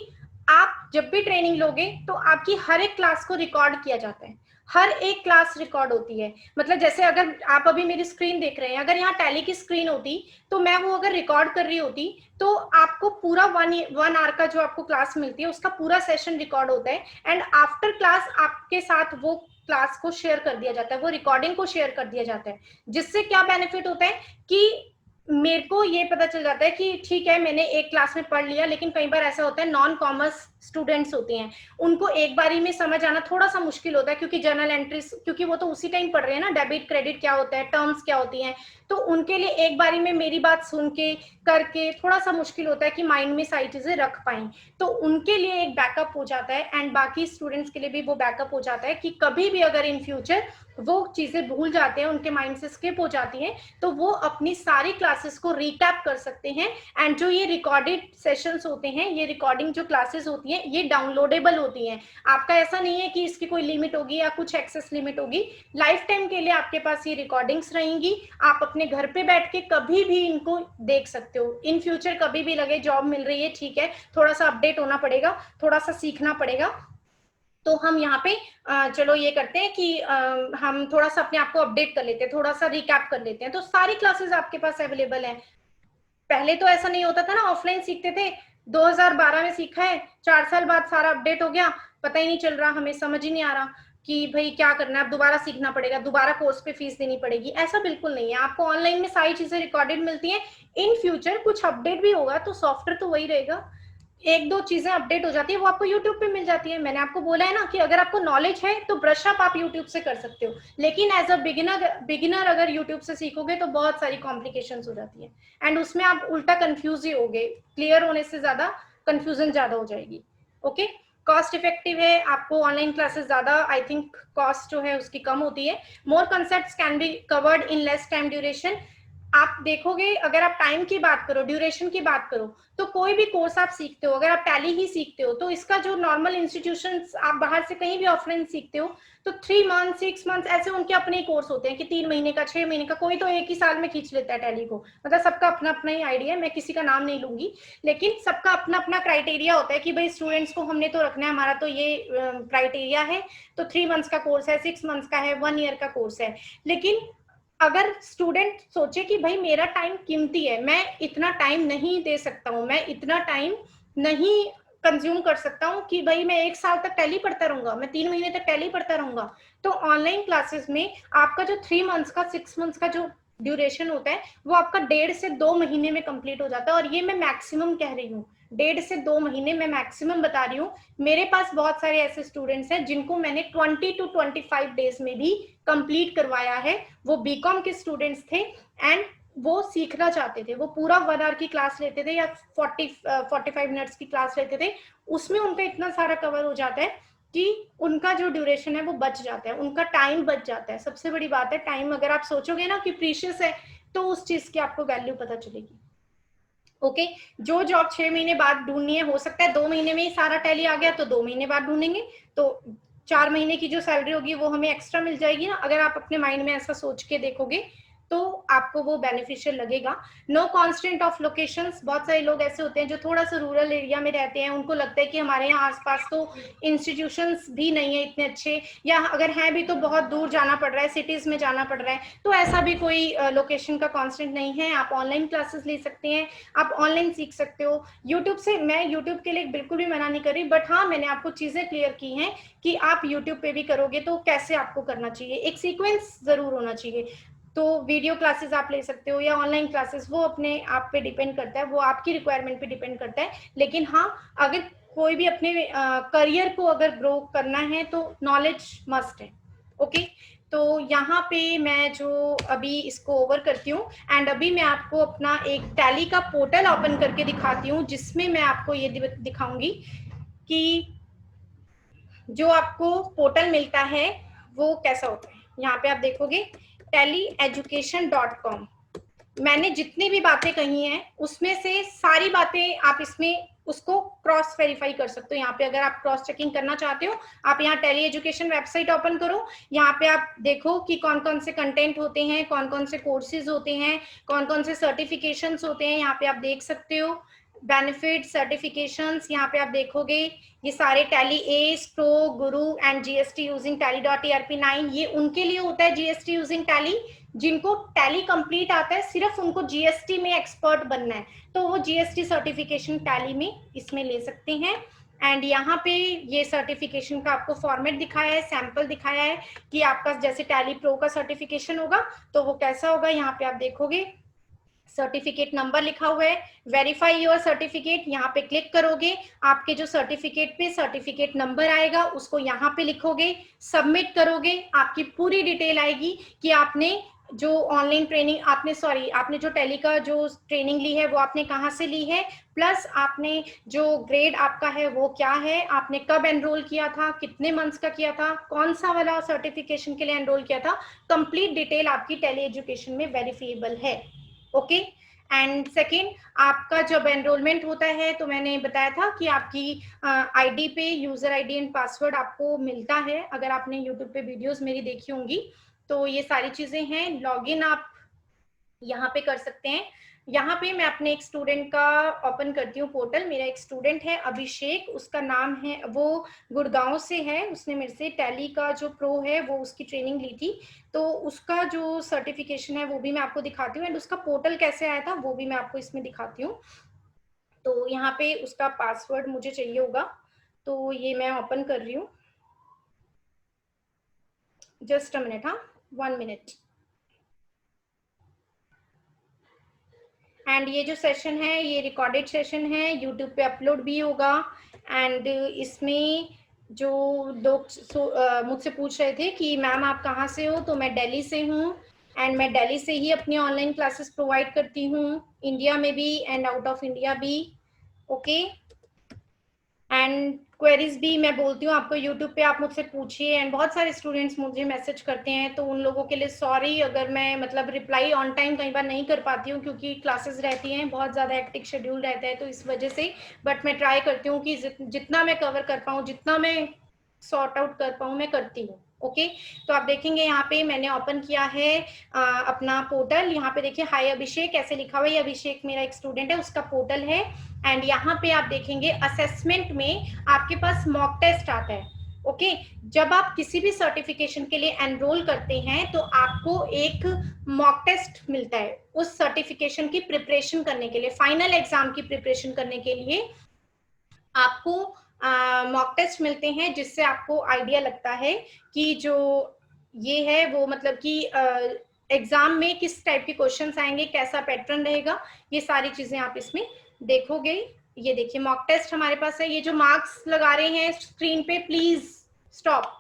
आप जब भी ट्रेनिंग लोगे तो आपकी हर एक क्लास को रिकॉर्ड किया जाता है, हर एक क्लास रिकॉर्ड होती है। मतलब जैसे अगर आप अभी मेरी स्क्रीन देख रहे हैं, अगर यहाँ टैली की स्क्रीन होती तो मैं वो अगर रिकॉर्ड कर रही होती तो आपको पूरा वन आवर का जो आपको क्लास मिलती है उसका पूरा सेशन रिकॉर्ड होता है एंड आफ्टर क्लास आपके साथ वो क्लास को शेयर कर दिया जाता है, वो रिकॉर्डिंग को शेयर कर दिया जाता है। जिससे क्या बेनिफिट होता है कि मेरे को ये पता चल जाता है कि ठीक है मैंने एक क्लास में पढ़ लिया, लेकिन कई बार ऐसा होता है नॉन कॉमर्स स्टूडेंट्स होते हैं, उनको एक बारी में समझ आना थोड़ा सा मुश्किल होता है, क्योंकि जर्नल एंट्रीज, क्योंकि वो तो उसी टाइम पढ़ रहे हैं ना, डेबिट क्रेडिट क्या होता है, टर्म्स क्या होती हैं, तो उनके लिए एक बारी में मेरी बात सुन के करके थोड़ा सा मुश्किल होता है कि माइंड में सारी चीजें रख पाएं। तो उनके लिए एक बैकअप हो जाता है एंड बाकी स्टूडेंट्स के लिए भी वो बैकअप हो जाता है कि कभी भी अगर इन फ्यूचर वो चीजें भूल जाते हैं, उनके माइंड से स्किप हो जाती हैं, तो वो अपनी सारी क्लासेस को रिकैप कर सकते हैं। एंड जो ये रिकॉर्डेड सेशंस होते हैं, ये रिकॉर्डिंग जो क्लासेस होती हैं, ये डाउनलोडेबल होती हैं। आपका ऐसा नहीं है कि इसकी कोई लिमिट होगी या कुछ एक्सेस लिमिट होगी, लाइफ टाइम के लिए आपके पास ये रिकॉर्डिंग्स रहेंगी। आप अपने घर पे बैठ के कभी भी इनको देख सकते हो। इन फ्यूचर कभी भी लगे जॉब मिल रही है, ठीक है थोड़ा सा अपडेट होना पड़ेगा, थोड़ा सा सीखना पड़ेगा, तो हम यहाँ पे चलो ये करते हैं कि हम थोड़ा सा अपने आप को अपडेट कर लेते हैं, थोड़ा सा रिकैप कर लेते हैं। तो सारी क्लासेस आपके पास अवेलेबल है। पहले तो ऐसा नहीं होता था ना, ऑफलाइन सीखते थे, 2012 में सीखा है, 4 साल बाद सारा अपडेट हो गया, पता ही नहीं चल रहा, हमें समझ ही नहीं आ रहा कि भाई क्या करना है, अब दोबारा सीखना पड़ेगा, दोबारा कोर्स पे फीस देनी पड़ेगी। ऐसा बिल्कुल नहीं है, आपको ऑनलाइन में सारी चीजें रिकॉर्डेड मिलती हैं। इन फ्यूचर कुछ अपडेट भी होगा तो सॉफ्टवेयर तो वही रहेगा, एक दो चीजें अपडेट हो जाती है, वो आपको यूट्यूब पे मिल जाती है। मैंने आपको बोला है ना कि अगर आपको नॉलेज है तो ब्रश अप आप यूट्यूब से कर सकते हो, लेकिन एज अ बिगिनर अगर यूट्यूब से सीखोगे तो बहुत सारी कॉम्प्लिकेशंस हो जाती है एंड उसमें आप उल्टा कंफ्यूज ही होगे, क्लियर होने से ज्यादा कंफ्यूजन ज्यादा हो जाएगी। ओके, कॉस्ट इफेक्टिव है, आपको ऑनलाइन क्लासेस ज्यादा आई थिंक कॉस्ट जो है उसकी कम होती है। More concepts can be covered in less time duration. आप देखोगे अगर आप टाइम की बात करो, ड्यूरेशन की बात करो, तो कोई भी कोर्स आप सीखते हो, अगर आप टैली ही सीखते हो तो इसका जो नॉर्मल इंस्टीट्यूशंस आप बाहर से कहीं भी ऑफलाइन सीखते हो तो 3 मंथ 6 मंथ ऐसे उनके अपने ही कोर्स होते हैं कि 3 महीने का 6 महीने का, कोई तो एक ही साल में खींच लेता है टैली को। मतलब सबका अपना अपना ही आइडिया है, मैं किसी का नाम नहीं लूंगी, लेकिन सबका अपना अपना क्राइटेरिया होता है कि भाई स्टूडेंट्स को हमने तो रखना है, हमारा तो ये क्राइटेरिया है, तो 3 मंथ्स का कोर्स है, 6 मंथ्स का है, 1 ईयर का कोर्स है। लेकिन अगर स्टूडेंट सोचे कि भाई मेरा टाइम कीमती है, मैं इतना टाइम नहीं दे सकता हूँ, मैं इतना टाइम नहीं कंज्यूम कर सकता हूँ कि भाई मैं 1 साल तक टैली पढ़ता रहूंगा, मैं 3 महीने तक टैली पढ़ता रहूंगा, तो ऑनलाइन क्लासेस में आपका जो 3 मंथ्स का 6 मंथ्स का जो ड्यूरेशन होता है वो आपका 1.5 से 2 महीने में कंप्लीट हो जाता है। और ये मैं मैक्सिमम कह रही हूँ, 1.5 से 2 महीने मैं मैक्सिमम बता रही हूँ। मेरे पास बहुत सारे ऐसे स्टूडेंट्स हैं जिनको मैंने 20 to 25 डेज में भी कंप्लीट करवाया है। वो बीकॉम के स्टूडेंट्स थे एंड वो सीखना चाहते थे, वो पूरा 1 आवर की क्लास लेते थे या 45 मिनट्स की क्लास लेते थे, उसमें उनका इतना सारा कवर हो जाता है कि उनका जो ड्यूरेशन है वो बच जाता है, उनका टाइम बच जाता है। सबसे बड़ी बात है टाइम, अगर आप सोचोगे ना कि प्रीशियस है तो उस चीज की आपको वैल्यू पता चलेगी। ओके, जो जॉब 6 महीने बाद ढूंढनी है, हो सकता है 2 महीने में ही सारा टैली आ गया तो 2 महीने बाद ढूंढेंगे, तो 4 महीने की जो सैलरी होगी वो हमें एक्स्ट्रा मिल जाएगी ना। अगर आप अपने माइंड में ऐसा सोच के देखोगे तो आपको वो बेनिफिशियल लगेगा। नो कॉन्स्टेंट ऑफ लोकेशंस, बहुत सारे लोग ऐसे होते हैं जो थोड़ा सा रूरल एरिया में रहते हैं, उनको लगता है कि हमारे यहाँ आसपास तो इंस्टीट्यूशंस भी नहीं है इतने अच्छे, या अगर हैं भी तो बहुत दूर जाना पड़ रहा है, सिटीज में जाना पड़ रहा है। तो ऐसा भी कोई लोकेशन का कॉन्स्टेंट नहीं है, आप ऑनलाइन क्लासेस ले सकते हैं, आप ऑनलाइन सीख सकते हो यूट्यूब से। मैं यूट्यूब के लिए बिल्कुल भी मना नहीं कर रही, बट हाँ मैंने आपको चीजें क्लियर की हैं कि आप यूट्यूब पे भी करोगे तो कैसे आपको करना चाहिए, एक सीक्वेंस जरूर होना चाहिए। तो वीडियो क्लासेस आप ले सकते हो या ऑनलाइन क्लासेस, वो अपने आप पे डिपेंड करता है, वो आपकी रिक्वायरमेंट पे डिपेंड करता है। लेकिन हाँ, अगर कोई भी अपने करियर को अगर ग्रो करना है तो नॉलेज मस्ट है। ओके, तो यहाँ पे मैं जो अभी इसको ओवर करती हूँ, एंड अभी मैं आपको अपना एक टैली का पोर्टल ओपन करके दिखाती हूँ, जिसमें मैं आपको ये दिखाऊंगी कि जो आपको पोर्टल मिलता है वो कैसा होता है। यहाँ पे आप देखोगे tellyeducation.com। मैंने जितनी भी बातें कही हैं उसमें से सारी बातें आप इसमें उसको क्रॉस वेरीफाई कर सकते हो। यहाँ पे अगर आप क्रॉस चेकिंग करना चाहते हो, आप यहाँ टेली एजुकेशन वेबसाइट ओपन करो, यहाँ पे आप देखो कि कौन कौन से कंटेंट होते हैं, कौन कौन से कोर्सेज होते हैं, कौन कौन से सर्टिफिकेशंस होते हैं, यहाँ पे आप देख सकते हो बेनिफिट सर्टिफिकेशंस। यहाँ पे आप देखोगे ये सारे tally S, pro, Guru and GST using tally.erp9, ये उनके लिए होता है जीएसटी यूजिंग टैली। जिनको टैली कंप्लीट आता है, सिर्फ उनको जीएसटी में एक्सपर्ट बनना है, तो वो जीएसटी सर्टिफिकेशन टैली में इसमें ले सकते हैं। एंड यहाँ पे ये सर्टिफिकेशन का आपको फॉर्मेट दिखाया है, सैंपल दिखाया है कि आपका जैसे टैली प्रो का सर्टिफिकेशन होगा तो वो कैसा होगा। यहाँ पे आप देखोगे सर्टिफिकेट नंबर लिखा हुआ है, वेरीफाई योर सर्टिफिकेट, यहाँ पे क्लिक करोगे, आपके जो सर्टिफिकेट पे सर्टिफिकेट नंबर आएगा उसको यहाँ पे लिखोगे, सबमिट करोगे, आपकी पूरी डिटेल आएगी कि आपने जो ऑनलाइन ट्रेनिंग आपने जो टैली का जो ट्रेनिंग ली है वो आपने कहाँ से ली है, प्लस आपने जो ग्रेड आपका है वो क्या है, आपने कब एनरोल किया था, कितने मंथ्स का किया था, कौन सा वाला सर्टिफिकेशन के लिए एनरोल किया था, कंप्लीट डिटेल आपकी टैली एजुकेशन में वेरीफाइबल है। ओके, एंड सेकेंड, आपका जब एनरोलमेंट होता है तो मैंने बताया था कि आपकी आईडी पे यूजर आईडी एंड पासवर्ड आपको मिलता है। अगर आपने यूट्यूब पे वीडियोस मेरी देखी होंगी तो ये सारी चीजें हैं। लॉगिन आप यहाँ पे कर सकते हैं। यहाँ पे मैं अपने एक स्टूडेंट का ओपन करती हूँ पोर्टल। मेरा एक स्टूडेंट है अभिषेक, उसका नाम है, वो गुड़गांव से है, उसने मेरे से टैली का जो प्रो है वो उसकी ट्रेनिंग ली थी, तो उसका जो सर्टिफिकेशन है वो भी मैं आपको दिखाती हूँ, एंड उसका पोर्टल कैसे आया था वो भी मैं आपको इसमें दिखाती हूँ। तो यहाँ पे उसका पासवर्ड मुझे चाहिए होगा, तो ये मैं ओपन कर रही हूँ, जस्ट अ मिनट, हाँ 1 मिनट। एंड ये जो सेशन है ये रिकॉर्डेड सेशन है, यूट्यूब पे अपलोड भी होगा। एंड इसमें जो लोग मुझसे पूछ रहे थे कि मैम आप कहाँ से हो, तो मैं दिल्ली से हूँ, एंड मैं दिल्ली से ही अपनी ऑनलाइन क्लासेस प्रोवाइड करती हूँ, इंडिया में भी एंड आउट ऑफ इंडिया भी। ओके, एंड क्वेरीज भी मैं बोलती हूँ आपको यूट्यूब पे आप मुझसे पूछिए। एंड बहुत सारे स्टूडेंट्स मुझे मैसेज करते हैं, तो उन लोगों के लिए सॉरी अगर मैं मतलब रिप्लाई ऑन टाइम कई बार नहीं कर पाती हूँ, क्योंकि क्लासेस रहती हैं, बहुत ज़्यादा एक्टिव शेड्यूल रहता है, तो इस वजह से। बट मैं ट्राई करती हूँ कि जितना मैं कवर कर पाऊँ, जितना मैं सॉर्ट आउट कर पाऊँ, मैं करती हूँ। ओके, तो आप देखेंगे यहाँ पे मैंने ओपन किया है अपना पोर्टल। यहाँ पे देखिए हाय अभिषेक ऐसे लिखा हुआ है, अभिषेक मेरा एक स्टूडेंट है, उसका पोर्टल है। एंड यहाँ पे आप देखेंगे असेसमेंट में आपके पास मॉक टेस्ट आता है। ओके, जब आप किसी भी सर्टिफिकेशन के लिए एनरोल करते हैं तो आपको एक मॉक टेस्ट मिलता है उस सर्टिफिकेशन की प्रिपरेशन करने के लिए, फाइनल एग्जाम की प्रिपरेशन करने के लिए आपको मॉक टेस्ट मिलते हैं, जिससे आपको आइडिया लगता है कि जो ये है वो मतलब कि एग्जाम में किस टाइप के क्वेश्चंस आएंगे, कैसा पैटर्न रहेगा, ये सारी चीजें आप इसमें देखोगे। ये देखिए मॉक टेस्ट हमारे पास है। ये जो मार्क्स लगा रहे हैं स्क्रीन पे, प्लीज स्टॉप।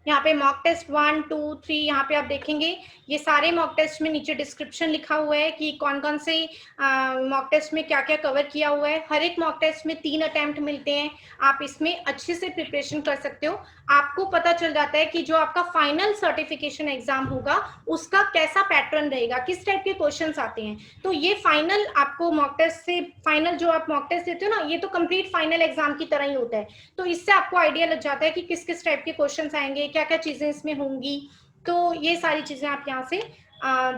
यहाँ पे मॉक टेस्ट 1, 2, 3 यहाँ पे आप देखेंगे ये सारे मॉक टेस्ट में नीचे डिस्क्रिप्शन लिखा हुआ है कि कौन कौन से मॉक टेस्ट में क्या क्या कवर किया हुआ है। हर एक मॉक टेस्ट में 3 अटेम्प्ट मिलते हैं, आप इसमें अच्छे से प्रिपरेशन कर सकते हो। आपको पता चल जाता है कि जो आपका फाइनल सर्टिफिकेशन एग्जाम होगा उसका कैसा पैटर्न रहेगा, किस टाइप के क्वेश्चन आते हैं। तो ये फाइनल आपको मॉक टेस्ट से, फाइनल जो आप मॉक टेस्ट देते हो ना, ये तो कंप्लीट फाइनल एग्जाम की तरह ही होता है। तो इससे आपको आइडिया लग जाता है कि किस किस टाइप के क्वेश्चन आएंगे, क्या क्या चीजें इसमें होंगी। तो ये सारी चीजें आप यहाँ से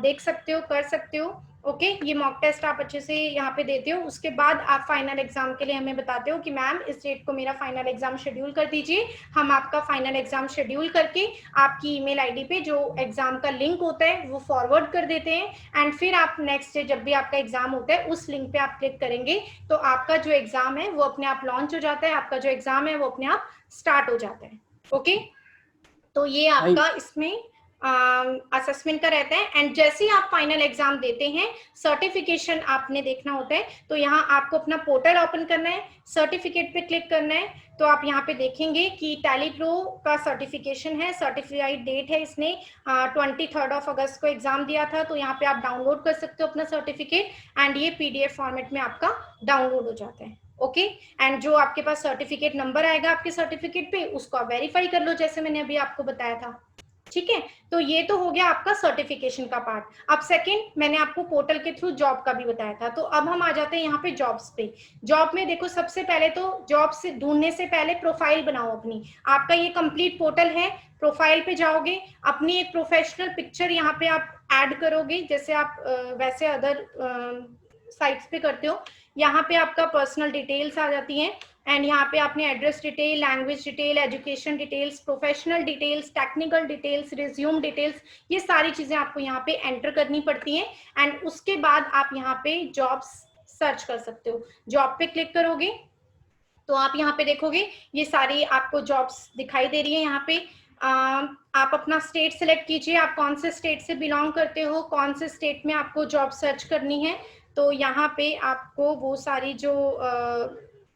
देख सकते हो, कर सकते हो। ओके, ये मॉक टेस्ट आप अच्छे से यहाँ पे देते हो, उसके बाद आप फाइनल एग्जाम के लिए हमें बताते हो कि मैम इस डेट को मेरा फाइनल एग्जाम शेड्यूल कर दीजिए। हम आपका फाइनल एग्जाम शेड्यूल करके आपकी ईमेल आईडी पे जो एग्जाम का लिंक होता है वो फॉरवर्ड कर देते हैं। एंड फिर आप नेक्स्ट डे जब भी आपका एग्जाम होता है उस लिंक पे आप क्लिक करेंगे तो आपका जो एग्जाम है वो अपने आप लॉन्च हो जाता है, आपका जो एग्जाम है वो अपने आप स्टार्ट हो जाता है। ओके, तो ये आपका इसमें असेसमेंट का रहता है। एंड जैसे ही आप फाइनल एग्जाम देते हैं, सर्टिफिकेशन आपने देखना होता है। तो यहाँ आपको अपना पोर्टल ओपन करना है, सर्टिफिकेट पे क्लिक करना है। तो आप यहाँ पे देखेंगे कि टैली प्रो का सर्टिफिकेशन है, सर्टिफाइड डेट है, इसने 23 अगस्त को एग्जाम दिया था। तो यहाँ पे आप डाउनलोड कर सकते हो अपना सर्टिफिकेट, एंड ये PDF फॉर्मेट में आपका डाउनलोड हो जाता है। ओके एंड जो आपके पास सर्टिफिकेट नंबर आएगा आपके सर्टिफिकेट पे, उसको आप वेरीफाई कर लो, जैसे मैंने अभी आपको बताया था। ठीक है, तो ये तो हो गया आपका सर्टिफिकेशन का पार्ट। अब सेकंड, मैंने आपको पोर्टल के थ्रू जॉब का भी बताया था। तो अब हम आ जाते हैं यहाँ पे जॉब्स पे। जॉब में देखो, सबसे पहले तो जॉब से ढूंढने से पहले प्रोफाइल बनाओ अपनी। आपका ये कंप्लीट पोर्टल है, प्रोफाइल पे जाओगे, अपनी एक प्रोफेशनल पिक्चर यहाँ पे आप ऐड करोगे, जैसे आप वैसे अदर साइट्स पे करते हो। यहाँ पे आपका पर्सनल डिटेल्स आ जाती हैं, एंड यहाँ पे आपने address detail, language detail, education details, professional details, technical details, resume details, ये सारी चीजें आपको यहाँ पे एंटर करनी पड़ती हैं। एंड उसके बाद आप यहाँ पे जॉब्स सर्च कर सकते हो। जॉब पे क्लिक करोगे तो आप यहाँ पे देखोगे ये सारी आपको जॉब्स दिखाई दे रही है। यहाँ पे आप अपना स्टेट सिलेक्ट कीजिए, आप कौन से स्टेट से बिलोंग करते हो, कौन से स्टेट में आपको जॉब सर्च करनी है। तो यहाँ पे आपको वो सारी जो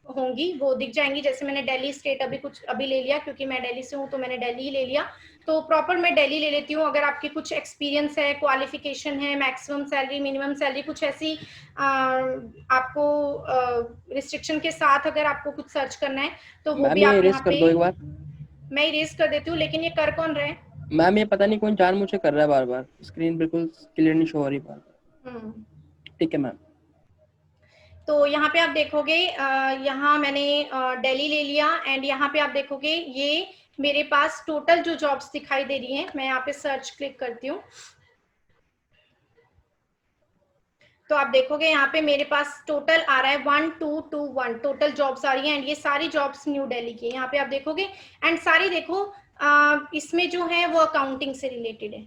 होंगी वो दिख जाएंगी। जैसे मैंने दिल्ली स्टेट अभी ले लिया, क्योंकि मैं दिल्ली से हूँ तो मैंने दिल्ली ही ले लिया। तो प्रॉपर मैं दिल्ली ले लेती हूँ। अगर आपकी कुछ एक्सपीरियंस है, क्वालिफिकेशन है, मैक्सिमम सैलरी, मिनिमम सैलरी, कुछ ऐसी आपको रिस्ट्रिक्शन के साथ अगर आपको कुछ सर्च करना है तो वो भी आप यहाँ पे, दो एक बार। मैं इरेज कर देती हूँ, लेकिन ये कर कौन रहे हैं? मैम ये पता नहीं कौन जानबूझ के कर रहा है, बार बार स्क्रीन बिल्कुल क्लियर नहीं शो हो रही बार। ठीक है मैम। तो यहाँ पे आप देखोगे, यहाँ मैंने दिल्ली ले लिया, एंड यहाँ पे आप देखोगे ये मेरे पास टोटल जो जॉब्स दिखाई दे रही हैं। मैं यहाँ पे सर्च क्लिक करती हूँ तो आप देखोगे यहाँ पे मेरे पास टोटल आ रहा है 1221 टोटल जॉब्स आ रही हैं, एंड ये सारी जॉब्स न्यू दिल्ली की। यहाँ पे आप देखोगे, एंड सारी देखो इसमें जो है वो अकाउंटिंग से रिलेटेड है,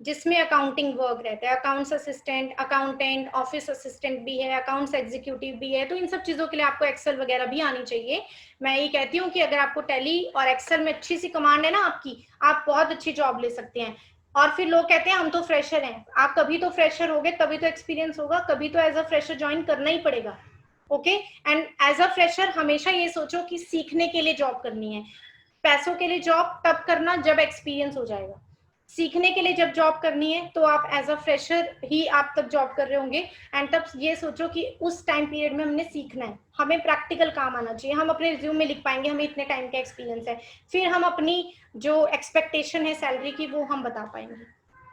जिसमें अकाउंटिंग वर्क रहता है। Accounts assistant, accountant, office assistant भी है, अकाउंट्स एग्जीक्यूटिव भी है। तो इन सब चीजों के लिए आपको एक्सेल वगैरह भी आनी चाहिए। मैं ये कहती हूँ कि अगर आपको टैली और एक्सेल में अच्छी सी कमांड है ना आपकी, आप बहुत अच्छी जॉब ले सकते हैं। और फिर लोग कहते हैं हम तो फ्रेशर हैं। आप कभी तो फ्रेशर होगे, तभी तो एक्सपीरियंस होगा, कभी तो एज अ फ्रेशर ज्वाइन करना ही पड़ेगा। Okay and as a fresher हमेशा ये सोचो कि सीखने के लिए जॉब करनी है। पैसों के लिए जॉब तब करना जब एक्सपीरियंस हो जाएगा। सीखने के लिए जब जॉब करनी है तो आप एज अ फ्रेशर ही आप तब जॉब कर रहे होंगे, एंड तब ये सोचो कि उस टाइम पीरियड में हमने सीखना है, हमें प्रैक्टिकल काम आना चाहिए। हम अपने रिज्यूम में लिख पाएंगे हमें इतने टाइम का एक्सपीरियंस है, फिर हम अपनी जो एक्सपेक्टेशन है सैलरी की वो हम बता पाएंगे।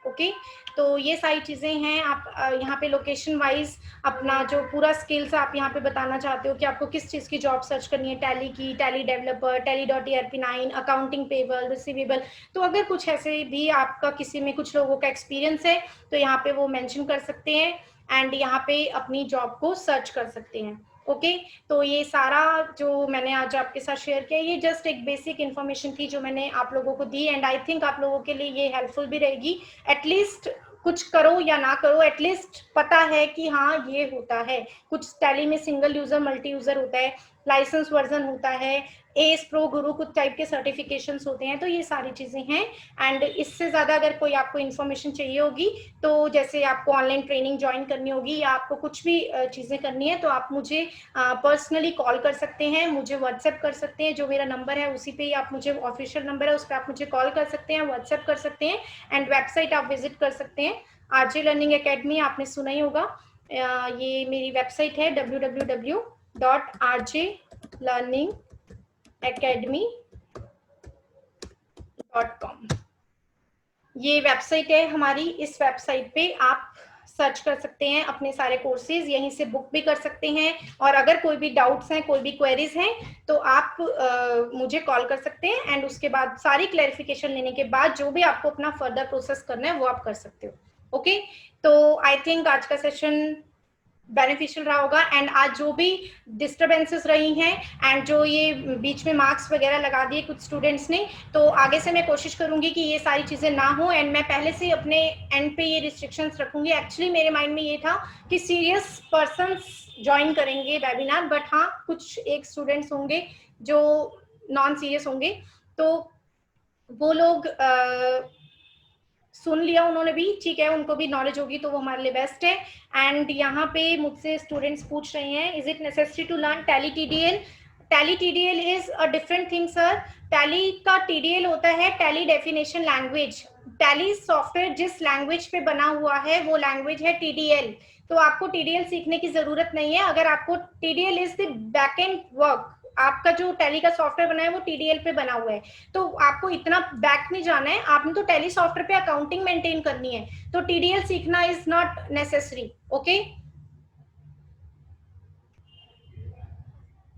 ओके तो ये सारी चीजें हैं। आप यहाँ पे लोकेशन वाइज अपना जो पूरा स्किल्स आप यहाँ पे बताना चाहते हो कि आपको किस चीज की जॉब सर्च करनी है, टैली की, Tally developer, Tally, accounting, payable, receivable. तो अगर कुछ ऐसे भी आपका किसी में कुछ लोगों का एक्सपीरियंस है तो यहाँ पे वो मेंशन कर सकते हैं, एंड यहाँ पे अपनी जॉब को सर्च कर सकते हैं। ओके तो ये सारा जो मैंने आज आपके साथ शेयर किया, ये जस्ट एक बेसिक इन्फॉर्मेशन थी जो मैंने आप लोगों को दी, एंड आई थिंक आप लोगों के लिए ये हेल्पफुल भी रहेगी। एटलीस्ट कुछ करो या ना करो, एटलीस्ट पता है कि हाँ ये होता है। कुछ टैली में सिंगल यूजर, मल्टी यूजर होता है, लाइसेंस वर्जन होता है, एस प्रो, गुरु, कुछ टाइप के सर्टिफिकेशंस होते हैं। तो ये सारी चीजें हैं, एंड इससे ज्यादा अगर कोई आपको इन्फॉर्मेशन चाहिए होगी, तो जैसे आपको ऑनलाइन ट्रेनिंग ज्वाइन करनी होगी या आपको कुछ भी चीजें करनी है, तो आप मुझे पर्सनली कॉल कर सकते हैं, मुझे व्हाट्सएप कर सकते हैं। जो मेरा नंबर है उसी पे ही आप मुझे, ऑफिशियल नंबर है उस पर आप मुझे कॉल कर सकते हैं, व्हाट्सएप कर सकते हैं, एंड वेबसाइट आप विजिट कर सकते हैं। आरजे लर्निंग एकेडमी आपने सुना ही होगा, ये मेरी वेबसाइट है www.rjlearningacademy.com। ये वेबसाइट है हमारी। इस वेबसाइट पे आप सर्च कर सकते हैं अपने सारे कोर्सेज, यहीं से बुक भी कर सकते हैं। और अगर कोई भी डाउट्स हैं, कोई भी क्वेरीज हैं, तो आप मुझे कॉल कर सकते हैं, एंड उसके बाद सारी क्लैरिफिकेशन लेने के बाद जो भी आपको अपना फर्दर प्रोसेस करना है वो आप कर सकते हो। ओके तो आई थिंक आज का सेशन बेनिफिशियल रहा होगा, एंड आज जो भी डिस्टर्बेंसेस रही हैं एंड जो ये बीच में मार्क्स वगैरह लगा दिए कुछ स्टूडेंट्स ने, तो आगे से मैं कोशिश करूंगी कि ये सारी चीजें ना हो, एंड मैं पहले से अपने एंड पे ये रिस्ट्रिक्शंस रखूंगी। एक्चुअली मेरे माइंड में ये था कि सीरियस पर्सन्स ज्वाइन करेंगे वेबिनार, बट हाँ कुछ एक स्टूडेंट्स होंगे जो नॉन सीरियस होंगे, तो वो लोग सुन लिया उन्होंने भी, ठीक है, उनको भी नॉलेज होगी तो वो हमारे लिए बेस्ट है। एंड यहाँ पे मुझसे स्टूडेंट्स पूछ रहे हैं, is it necessary to learn Tally TDL? Tally TDL is a different thing sir. Tally का टीडीएल होता है Tally definition language. Tally software जिस लैंग्वेज पे बना हुआ है वो लैंग्वेज है टीडीएल। तो आपको टीडीएल सीखने की जरूरत नहीं है। अगर आपको TDL is the backend work, आपका जो टैली का सॉफ्टवेयर बना है वो टीडीएल पे बना हुआ है, तो आपको इतना बैक नहीं जाना है। आपने तो टैली सॉफ्टवेयर पे अकाउंटिंग मेंटेन करनी है, तो टीडीएल सीखना is not necessary. Okay,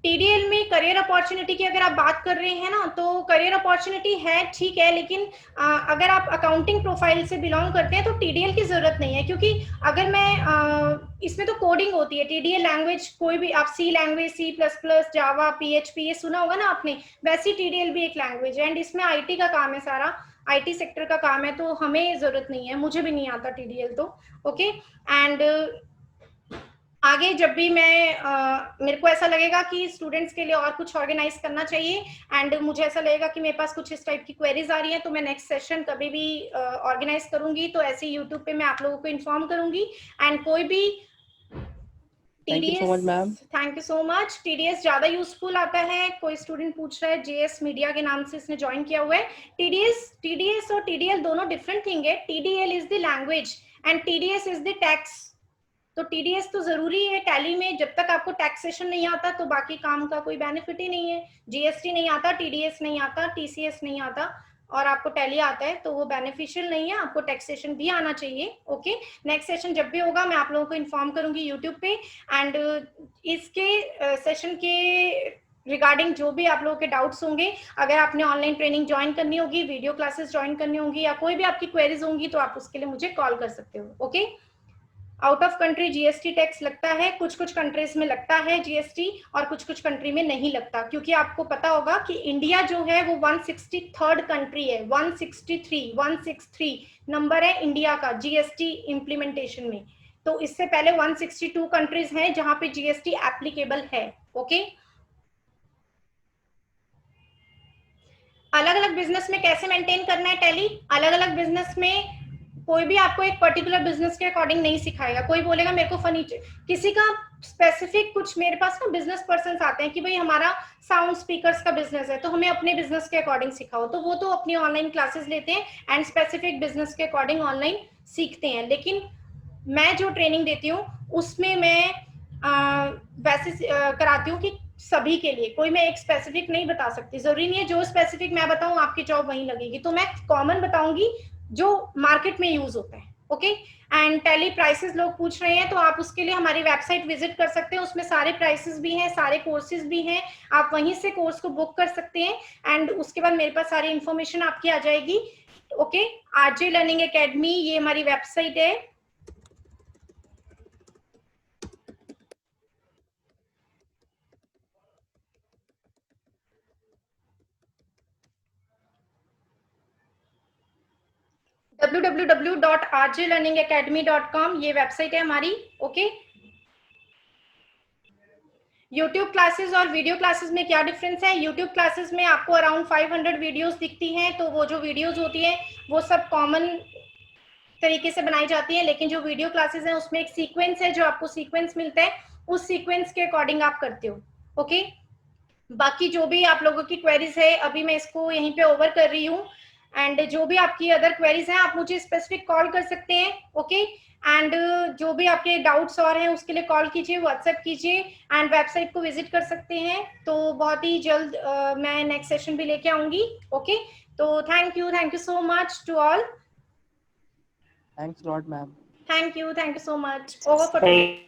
TDL में करियर अपॉर्चुनिटी की अगर आप बात कर रहे हैं ना, तो करियर अपॉर्चुनिटी है, ठीक है, लेकिन अगर आप अकाउंटिंग प्रोफाइल से बिलोंग करते हैं तो टीडीएल की जरूरत नहीं है। क्योंकि अगर मैं इसमें तो कोडिंग होती है, टीडीएल लैंग्वेज कोई भी, आप सी लैंग्वेज, सी प्लस प्लस, जावा, पीएचपी, ये सुना होगा ना आपने, वैसी टीडीएल भी एक लैंग्वेज है। एंड इसमें आईटी का काम है, सारा आईटी सेक्टर का काम है, तो हमें जरूरत नहीं है, मुझे भी नहीं आता टीडीएल तो। ओके, एंड आगे जब भी मेरे को ऐसा लगेगा कि स्टूडेंट्स के लिए और कुछ ऑर्गेनाइज करना चाहिए, एंड मुझे ऐसा लगेगा कि मेरे पास कुछ इस टाइप की क्वेरीज आ रही है, तो मैं नेक्स्ट सेशन कभी भी ऑर्गेनाइज करूंगी, तो ऐसे यूट्यूब पे मैं आप लोगों को इन्फॉर्म करूंगी। एंड कोई भी thank you so much ma'am. Thank you so much. TDS ज्यादा यूजफुल आता है। कोई स्टूडेंट पूछ रहा है, जेएस मीडिया के नाम से इसने ज्वाइन किया हुआ है। टीडीएस और टीडीएल दोनों डिफरेंट थिंग है। TDL is the language and TDS is the tax. तो टीडीएस तो जरूरी है टैली में। जब तक आपको टैक्सेशन नहीं आता तो बाकी काम का कोई बेनिफिट ही नहीं है। जीएसटी नहीं आता, टीडीएस नहीं आता, टीसीएस नहीं आता, और आपको टैली आता है, तो वो बेनिफिशियल नहीं है। आपको टैक्सेशन भी आना चाहिए। ओके, नेक्स्ट सेशन जब भी होगा मैं आप लोगों को इन्फॉर्म करूंगी यूट्यूब पे। एंड इसके सेशन के रिगार्डिंग जो भी आप लोगों के डाउट्स होंगे, अगर आपने ऑनलाइन ट्रेनिंग ज्वाइन करनी होगी, वीडियो क्लासेस ज्वाइन करनी होंगी, या कोई भी आपकी क्वेरीज होंगी, तो आप उसके लिए मुझे कॉल कर सकते हो। Okay, out of country GST tax लगता है, कुछ कुछ कंट्रीज में लगता है जीएसटी, और कुछ कुछ कंट्री में नहीं लगता। क्योंकि आपको पता होगा कि इंडिया जो है वो 163rd कंट्री है। 163 नंबर है इंडिया का जीएसटी इम्प्लीमेंटेशन में। तो इससे पहले 162 कंट्रीज हैं जहां पे जीएसटी एप्लीकेबल है। ओके, अलग अलग बिजनेस में कैसे मेंटेन करना है टैली? अलग अलग बिजनेस में कोई भी आपको एक पर्टिकुलर बिजनेस के अकॉर्डिंग नहीं सिखाएगा। कोई बोलेगा मेरे को फर्नीचर, किसी का स्पेसिफिक, कुछ मेरे पास ना बिजनेस पर्सन आते हैं कि भाई हमारा साउंड स्पीकर्स का बिजनेस है, तो हमें अपने बिजनेस के अकॉर्डिंग सिखाओ, तो वो तो अपनी ऑनलाइन क्लासेस लेते हैं एंड स्पेसिफिक बिजनेस के अकॉर्डिंग ऑनलाइन सीखते हैं। लेकिन मैं जो ट्रेनिंग देती हूँ उसमें मैं वैसे कराती हूँ कि सभी के लिए, कोई मैं एक स्पेसिफिक नहीं बता सकती। जरूरी नहीं है जो स्पेसिफिक मैं बताऊं आपकी जॉब वहीं लगेगी, तो मैं कॉमन बताऊंगी जो मार्केट में यूज होता है। ओके, एंड टैली प्राइसेस लोग पूछ रहे हैं, तो आप उसके लिए हमारी वेबसाइट विजिट कर सकते हैं। उसमें सारे प्राइसेस भी हैं, सारे कोर्सेज भी हैं, आप वहीं से कोर्स को बुक कर सकते हैं। एंड उसके बाद मेरे पास सारी इंफॉर्मेशन आपकी आ जाएगी। ओके, आरजे लर्निंग एकेडमी, ये हमारी वेबसाइट है। www.rjlearningacademy.com ये वेबसाइट है हमारी। ओके, यूट्यूब क्लासेस और वीडियो क्लासेस में क्या डिफरेंस है? यूट्यूब क्लासेस में आपको अराउंड 500 वीडियोस दिखती हैं, तो वो जो वीडियोस होती हैं वो सब कॉमन तरीके से बनाई जाती है। लेकिन जो वीडियो क्लासेस हैं उसमें एक सीक्वेंस है, जो आपको सीक्वेंस मिलता है, उस सीक्वेंस के अकॉर्डिंग आप करते हो। ओके, बाकी जो भी आप लोगों की क्वेरीज है, अभी मैं इसको यहीं पे ओवर कर रही हूँ। एंड जो भी आपकी अदर क्वेरीज हैं आप मुझे स्पेसिफिक कॉल कर सकते हैं। ओके, एंड जो भी आपके डाउट्स और हैं उसके लिए कॉल कीजिए, व्हाट्सएप कीजिए, एंड वेबसाइट को विजिट कर सकते हैं। तो बहुत ही जल्द मैं नेक्स्ट सेशन भी लेके आऊंगी। ओके, तो thank you so much to all. Thanks lot ma'am. Thank you so much. Over for today.